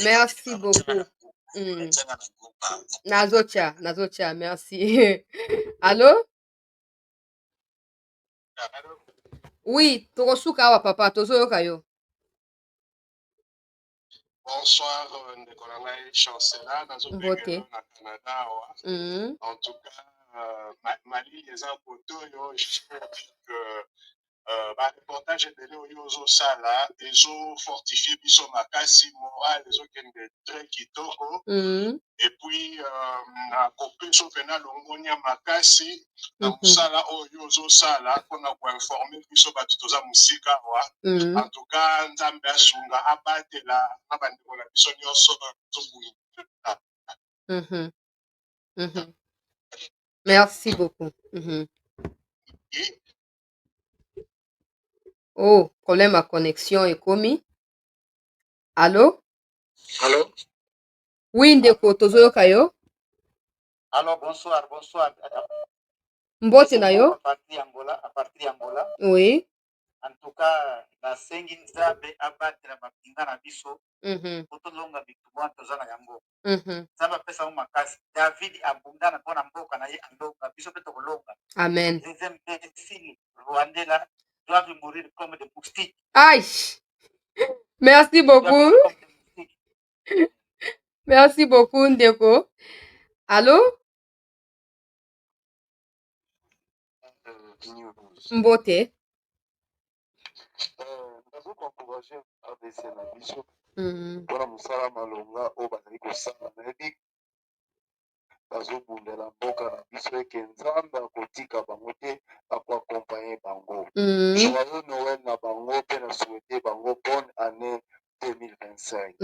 Merci beaucoup. Nazocha, merci. Allô? Oui, Torosuka wa papa, tozoyoka yo. Bonsoir, Ndekolanga chancela, nazobengela na Canada. En tout cas, Mali, les impotos, juste pour dire que reportage ebele oyo ozosala ezofortifie biso makasi moral ezokende très kitoko et puis nakopesa mpena longonia makasi na mosala oyo ozosala mpona koinforme biso bato toza mosika awa en tout cas nzambe asunga abatela na bandeko na biso nyonso Merci beaucoup. Oh, problème à connexion est commis. Allô? Allô? Oui, ndeko, tozoyoka yo. Allô, bonsoir. Mbote na yo? À partir d'Angola. Oui. En tout cas, la sengi nzabe abatela mapinga na biso. Otolonga bituwa tozana yango. Nzaba pesa mu makasi. David abundana mpona mboka na ye andonga biso pe tokolonga. Amen. Les imbéciles rwandais là doivent mourir comme des moustiques. Aïe! Merci beaucoup. Merci beaucoup, Ndeko. Allô? Mbote. nazokoencourage RDC na biso mpona mosala malonga oyo bazali kosala nayebi bazobundela mboka na biso eke nzambe akotika bango te akoakompagne bango joyeux noël na bango mpe na souhaite bango bonne année 2025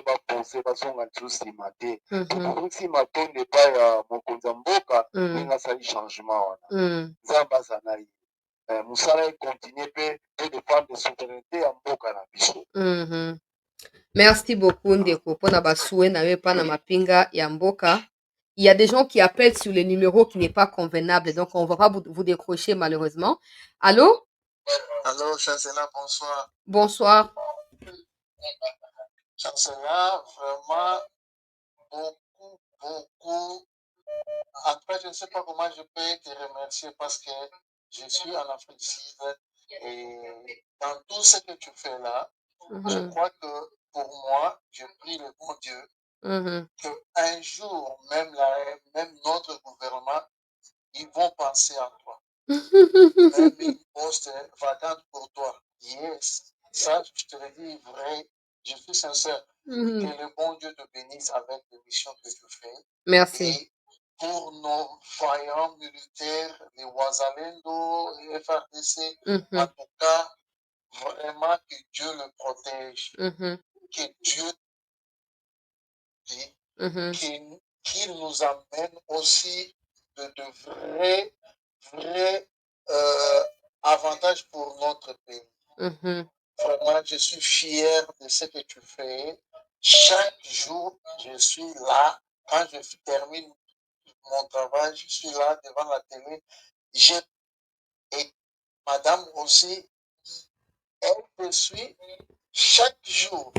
bafonse bazonga lisusu nsima te tokoki nsima tonde epai ya mokonzi ya mboka ndenge asali changement wana nzambe aza na ye mosala ekontinue mpe défendre souveraineté ya mboka na biso. Merci beaucoup, Ndeko, pour na basoué na pas na mapinga ya mboka. Il y a des gens qui appellent sur le numéro qui n'est pas convenable, donc on ne va pas vous décrocher malheureusement. Allô? Allô, Chancela, bonsoir. Bonsoir. Chancela, vraiment, beaucoup. Après, je ne sais pas comment je peux te remercier parce que je suis en Afrique du Sud et dans tout ce que tu fais là, je crois que pour moi, je prie le bon Dieu qu'un jour, même notre gouvernement, ils vont penser à toi. Même une poste vacante pour toi. Yes, ça, je te le dis vrai, je suis sincère. Que le bon Dieu te bénisse avec les missions que tu fais. Merci. Et pour nos vaillants militaires, les Wazalendo, les FRDC, en tout cas, vraiment que Dieu le protège, que Dieu qu'il nous amène aussi de vrais avantages pour notre pays. Vraiment, je suis fier de ce que tu fais. Chaque jour, je suis là. Quand je termine mon travail, je suis là devant la télé. Et madame aussi, elle te suit chaque jour.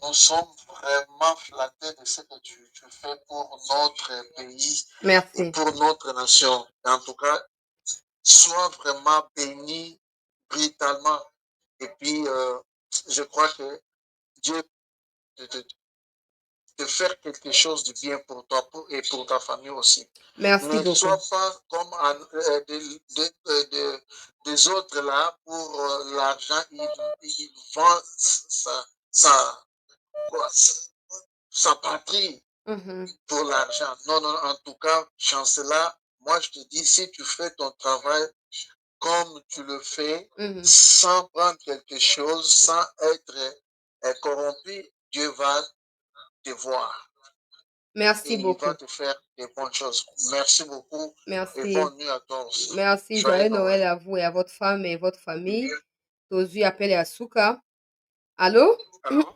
Nous sommes vraiment flattés de ce que tu fais pour notre pays. Merci. Et pour notre nation. En tout cas, sois vraiment béni brutalement. Et puis, je crois que Dieu de faire quelque chose de bien pour toi et pour ta famille aussi. Merci ne beaucoup. sois pas comme des autres là pour l'argent. Ils vendent sa patrie pour l'argent. Non, en tout cas, Chancela, moi je te dis, si tu fais ton travail comme tu le fais, sans prendre quelque chose, sans être corrompu, Dieu va te voir. Merci et beaucoup. il va te faire des bonnes choses. Merci beaucoup. Merci. Et bonne nuit à tous. Merci. Joyeux Noël à vous et à votre femme et votre famille. Tozu appelle Asuka. Allô? Allô?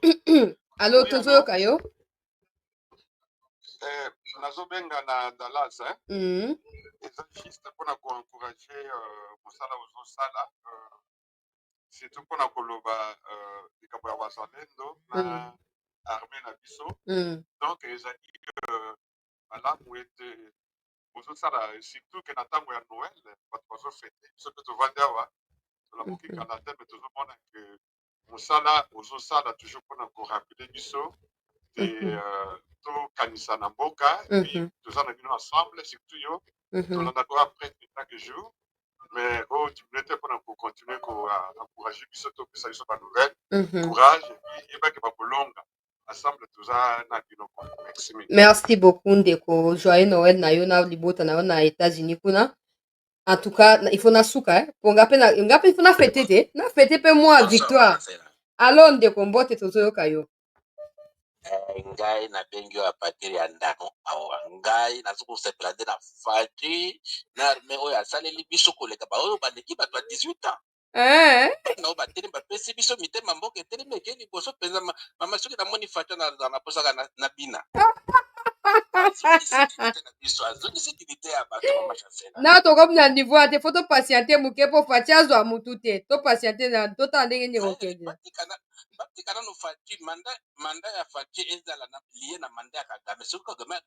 Allô, Oui, Tozu allô? Yokayo? nazobenga na Dallas eza juste mpona koencourage mosala ozosala surtout mpona koloba likambo ya wazalendo na arme na biso donc ezali malamu ete ozosala surtout ke na ntango ya noel bato bazofete biso mpe tovandi awa tolamoki kala te me tozomona ke mosala ozosala toujours mpona korapele biso te tokanisa na mboka puis toza na bino ensemble surtout yo tolanda ko après chaque jour mais otimile te mpona kocontinue koencourage biso topesa biso banouvelle courage epuis yebake bakolonga ensemble toza na biloko. Merci beaucoup ndeko. Joyeux Noël na yo na libota na yo na États-Unis kuna. En tout cas, il faut na suka ponga pe na ngape il faut na fêter te. Na fêter pe moi victoire. Alors ndeko mbote tozoyoka yo. Ngai nabengi oyo apatiri ya ndako awa ngai nazokosepela nde na fati na arme oyo asaleli biso koleka baoyo baleki bato ya 18 ans nao bateli bapesi biso mitema mboka etelemi eke liboso mpenza mama soki namoni fati naposaka na bina azongisi dignité ya bato mama chancela na tokomi na niveau ya te fo topatiente moke mpo fati azwa mutu te topatiente na totala ndenge nini kokende batika nano fati manda ya fati ezala na lie na manda ya kagame soki kagame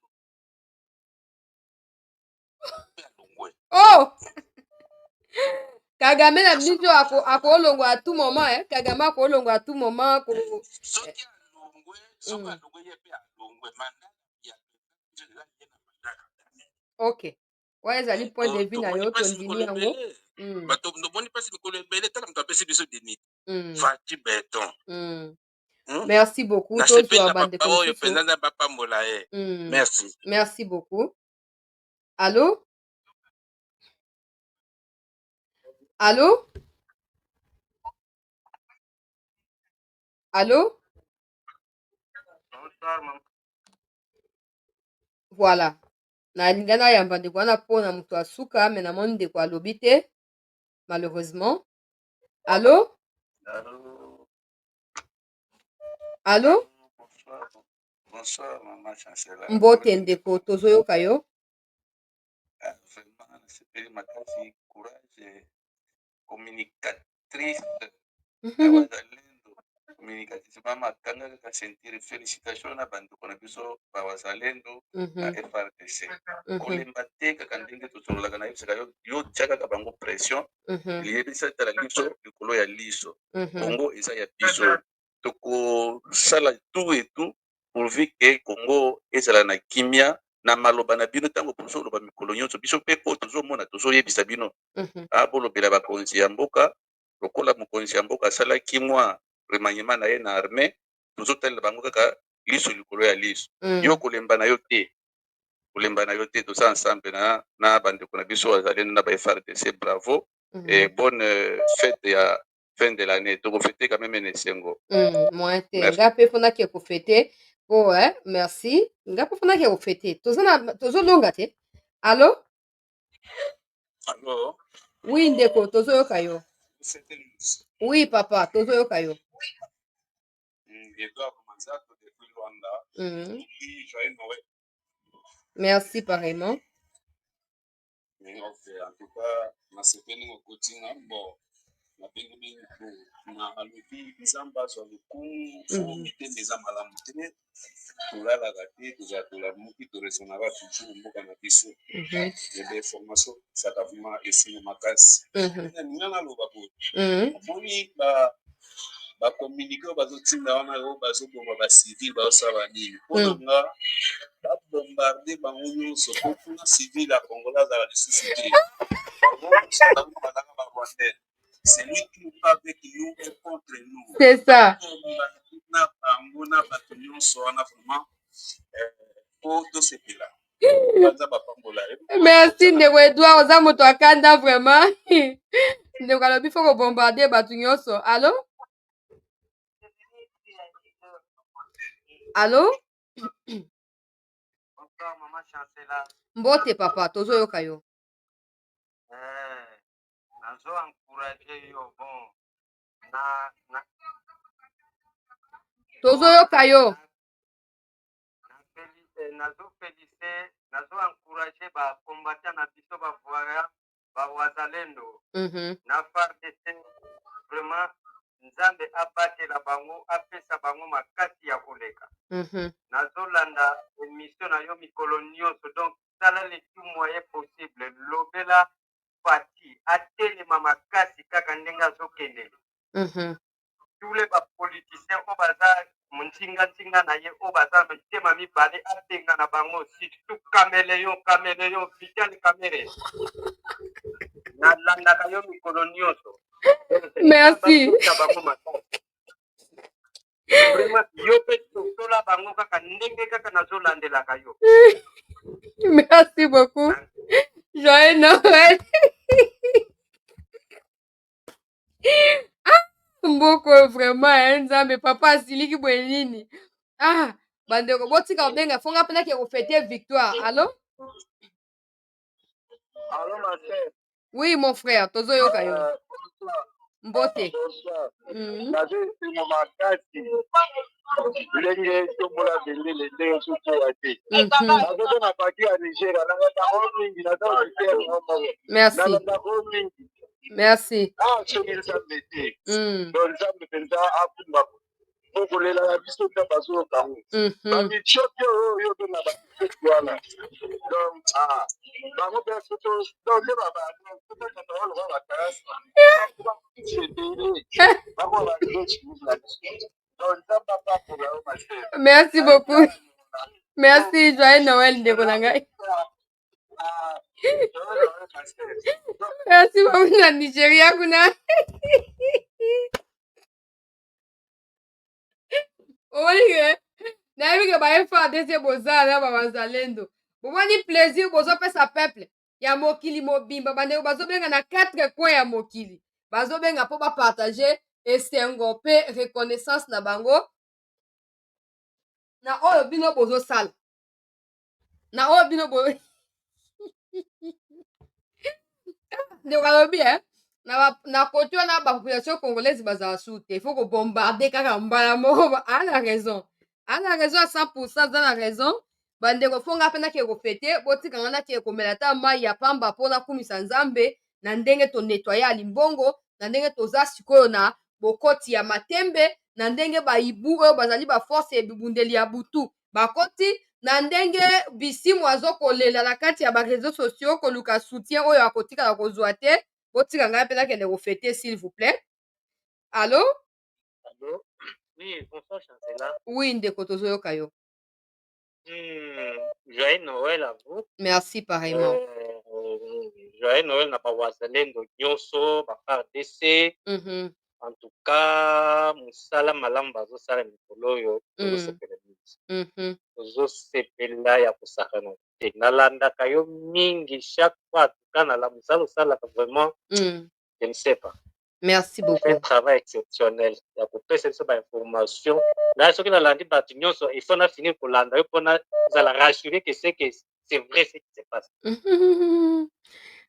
alongwe kagame na biso akolongwa à tout moment kagame akolongwa à tout moment soki alongwe ye mpe alongwe manda ya ezala lie na manda ya kagame ok wana ezali point de vue na yo tondimi yango bato tomoni mpasi mikolo ebele tala moto apesi biso deni fati beton merci beaucoup nasepeli na papa oyo mpenza nzambe apambola ye merci merci beaucoup allô allô allô voilà nalinga nayamba ndeko wana mpona moto asuka me namoni ndeko alobi te malheureusement allô allô bonsoir mama chancela mbote ndeko tozoyoka yo vraiment nasepeli makasi courage communicatrice awazalendo communicatrice mama akanga kaka sentire félicitation na bandeko na biso bawazalendo na FRDC kolemba te kaka ndenge tozololaka na yebisaka yo tia kaka bango pression liyebisa tala liso likolo ya liso kongo eza ya biso tokosala tout et tout pourvu ke kongo ezala na kimia na maloba na bino ntango tozoloba mikolo nyonso biso mpe oyo tozomona tozoyebisa bino abolobela bakonzi ya mboka lokola mokonzi ya mboka asalaki mwa remaniement na ye na armée tozotalela bango kaka liso likolo ya liso yo kolemba na yo te toza ensemble na bandeko na biso azalendo na ba FRDC bravo et bonne fête ya fin de l'année tokofete quand même esengo moyen te nga mpe mponaki ekofete po merci nga mpe mponaki ekofete tozolonga te allo allo oui ndeko tozoyoka yo oui papa tozoyoka yo merci pareillement en tout cas nasepeli kokotinga bon nabengi mingi na alobi nzambe azwa lokumu fo mitema eza malamu te tolalaka te tozala tolamuki toresonaka toujours mboka na biso ebe information ezaka vraimen esengo makasi naninga naloba boye omoni bakomunike oyo bazotinda wana oyo bazobomba bacivile bazosala nini mpona nga babombarde bango nyonso po kuna civile ya kongola azala lisusu te bazanga barwandais. C'est lui qui nous parle avec nous et contre nous. C'est ça. Merci ndeko Edouard oza moto akanda vraiment ndeko alobi fo kobombarde bato nyonso allo allo bonsoir, maman Chancela. Mbote papa, tozo yoka yo. Nazo encouragé yo, bon. Tozo yoka yo. Nazo félicité, nazo encouragé ba combattant na biso ba voya, ba wazalendo. Na FARDC, vraiment, Nzambe abatela bango, apesa bango makasi ya koleka. Nazolanda émission na yo mikolo nyonso, donc sala le tout moyen possible, lobela parti, atelema makasi kaka ndenge azokendele. Tous les politiciens au bazar, ntinga na ye au bazar, mitema mibale abenga na bango, surtout Caméléon, Vital Caméré. Nalandaka yo mikolo nyonso. Merci. Vraiment, yo pe tola bango kaka ndenge kaka nazolandelaka yo. Merci beaucoup. Joyeux Noël. Mboko vraiment Nzambe papa asiliki bwenini. Ah, bandeko botika obenga fonga pena ke fêter victoire. Allô? Allô ma sœur. Oui mon frère, tozo yoka yo. Mbote. Nazo mo makasi. Lenge tombola bendele ndenge soki ate. Nazo na paki ya Nigeria, na ko mingi na tawo faire. Merci. Na ko mingi. Merci. Ah, soki Nzambe te. Donc Nzambe penza akumba. Okolela na biso ta bazo kango. Ba mi chopio yo to na ba wana. Donc bango pe soto donc le baba to ta to lo ba kas. Merci beaucoup. Merci, joyeux Noël ndeko na ngai. Merci beaucoup na Nigeria kuna. Olige, na yebike ba FARDC bozala ba wazalendo. Bomoni plaisir bozo pesa peuple ya mokili mobimba bandeko bazobenga na 4 coins ya mokili. Bazobenga po ba partager esengo pe reconnaissance na bango. Na oyo bino bozo sala. Na oyo bino bozo ndeko alobi na côté wana ba population congolaise bazala soute. Il faut ko bombarder kaka mbala moko. A la raison. A la raison à 100%, dans la raison. Bandeko fonga pena ke ko fete botika ngana ke ko melata mai ya pamba pona kumisa Nzambe na ndenge to nettoyer limbongo na ndenge toza sikoyo na bokoti ya matembe na ndenge ba ibu oyo bazali ba force e bibundeli ya butu bakoti na ndenge bisimu azokolela na kati ya ba réseaux sociaux koluka soutien oyo akotika na kozwa te botika ngai pena kende ko fete s'il vous plaît. Allô? Allô? Oui, bonsoir Chancela. Oui, ndeko tozoyoka yo. Joyeux Noël à vous. Merci pareillement. Joyeux Noël na ba wazalendo nyonso ba FARDC. En tout cas, musala malamu bazosala mikolo oyo tozosepela mingi. Tozosepela ya kosakana te. Nalandaka yo mingi chaque fois. En tout cas, musala osalaka vraiment. Je ne sais pas. Merci beaucoup. Un travail exceptionnel. Il y a beaucoup de informations. Là, ce que nalandi batu nyonso, il faut finir pour landa. Il faut rassurer que c'est vrai ce qui se passe.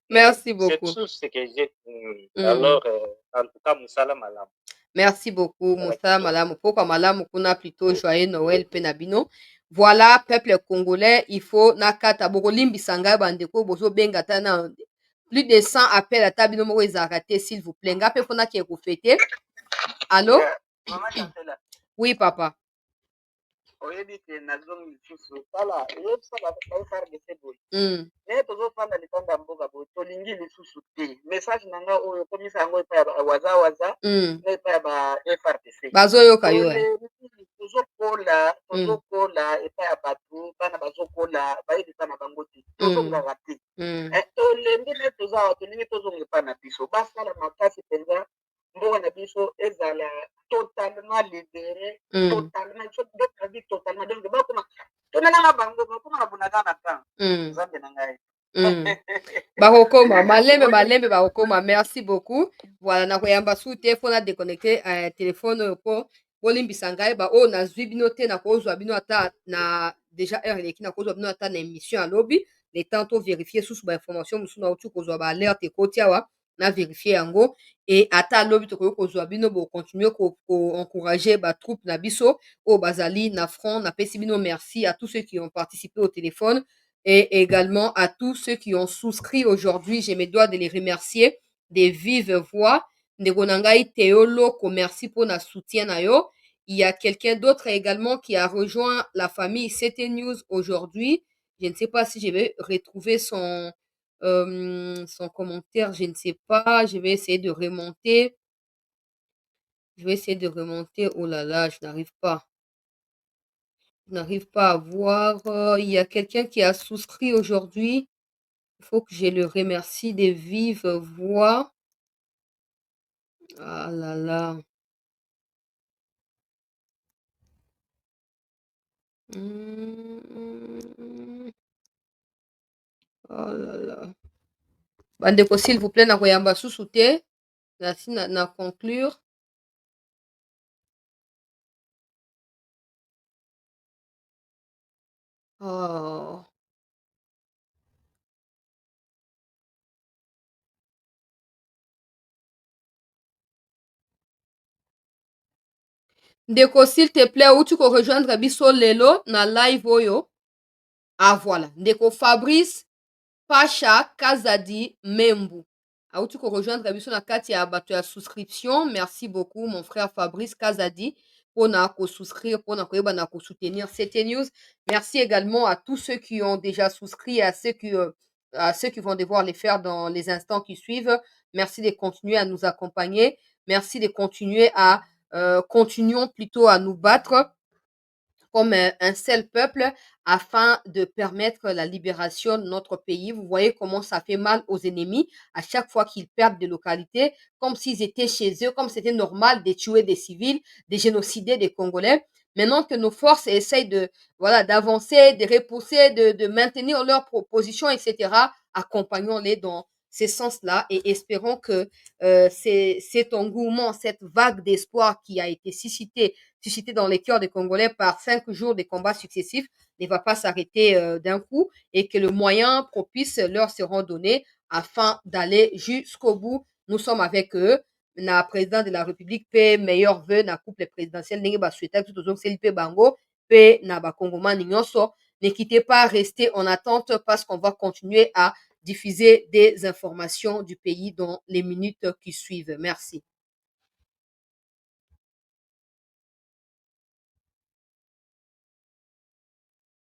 Merci beaucoup. C'est tout ce que j'ai. Alors, en tout cas, musala malamu. Merci beaucoup, musala malamu. Pourquoi malamu kuna plutôt joyeux Noël penabino. Voilà, peuple congolais, il faut nakata boko limbisa ngai bandeko bozo benga tana plus de 100 appels à tabino moko ezalaka te s'il vous plaît. Nga pe fona ki ko fete. Allô? Oui, papa. Oyebi ke nazongi lisusu tala eyebisa ba FARDC boye naye tozofanda litanda mboka boye tolingi lisusu te message na nga oyo komisa yango epai ya waza na epai ya ba FARDC bazoyoka yo tozokola epai ya bato bana bazokola bayebisa na bango te tozongaka te tolembi nde tozawa tolingi tozonga epai na biso basala makasi mpenza mboka na biso ezala totalement libéré, totalement, totalement. Donc, bakokoma malembe bakokoma. Merci beaucoup. Voilà, na koyamba soute fona déconnecter téléphone oyo po bolimbisa ngai baoyo nazwi bino te nakozwa bino ata na déjà heure eleki nakozwa bino ata na émission ya lobi le temps tovérifie susu bainformation mosusu nauti kozwa baalerte ekoti awa na vérifie yango e ata lobi tokoki kozwa bino bocontinue koencourage batroupe na biso oyo bazali na front napesi bino merci à tous ceux qui ont participé au téléphone et également à tous ceux qui ont souscrit aujourd'hui. Je me dois de les remercier de vive voix. Ndeko na ngai Théo Loko, merci pour na soutien na yo. Il y a quelqu'un d'autre également qui a rejoint la famille CT News aujourd'hui. Je ne sais pas si je vais retrouver son commentaire, je ne sais pas. Je vais essayer de remonter. Oh là là, je n'arrive pas. Je n'arrive pas à voir. Il y a quelqu'un qui a souscrit aujourd'hui. Il faut que je le remercie de vive voix. Ah là là. Oh là là. Bandeko, s'il vous plaît, na koyamba susu te. Na conclure. Oh. Ndeko, s'il te plaît, où tu peux rejoindre biso lelo na live oyo. Ah voilà. Ndeko Fabrice Pacha Kazadi Membu. Où tu peux rejoindre biso na kati ya bato ya souscription. Merci beaucoup mon frère Fabrice Kazadi pour na souscrire, pour na koyeba na soutenir CT News. Merci également à tous ceux qui ont déjà souscrit, à ceux qui vont devoir les faire dans les instants qui suivent. Merci de continuer à nous accompagner. Merci de continuer à continuons plutôt à nous battre comme un seul peuple afin de permettre la libération de notre pays. Vous voyez comment ça fait mal aux ennemis à chaque fois qu'ils perdent des localités, comme s'ils étaient chez eux, comme c'était normal de tuer des civils, de génocider des Congolais. Maintenant que nos forces essayent d'avancer, de repousser, de maintenir leur position, etc., accompagnons-les dans ce sens-là et espérons que cet engouement, cette vague d'espoir qui a été suscitée dans les cœurs des Congolais par 5 jours de combats successifs ne va pas s'arrêter d'un coup et que le moyen propice leur seront donnés afin d'aller jusqu'au bout. Nous sommes avec eux. Na président de la République paix meilleur vœu na couple présidentiel ndenge ba souhaita tout aux CLP bango paix na ba Congomani nyonso. Ne quittez pas, restez en attente parce qu'on va continuer à diffuser des informations du pays dans les minutes qui suivent. Merci.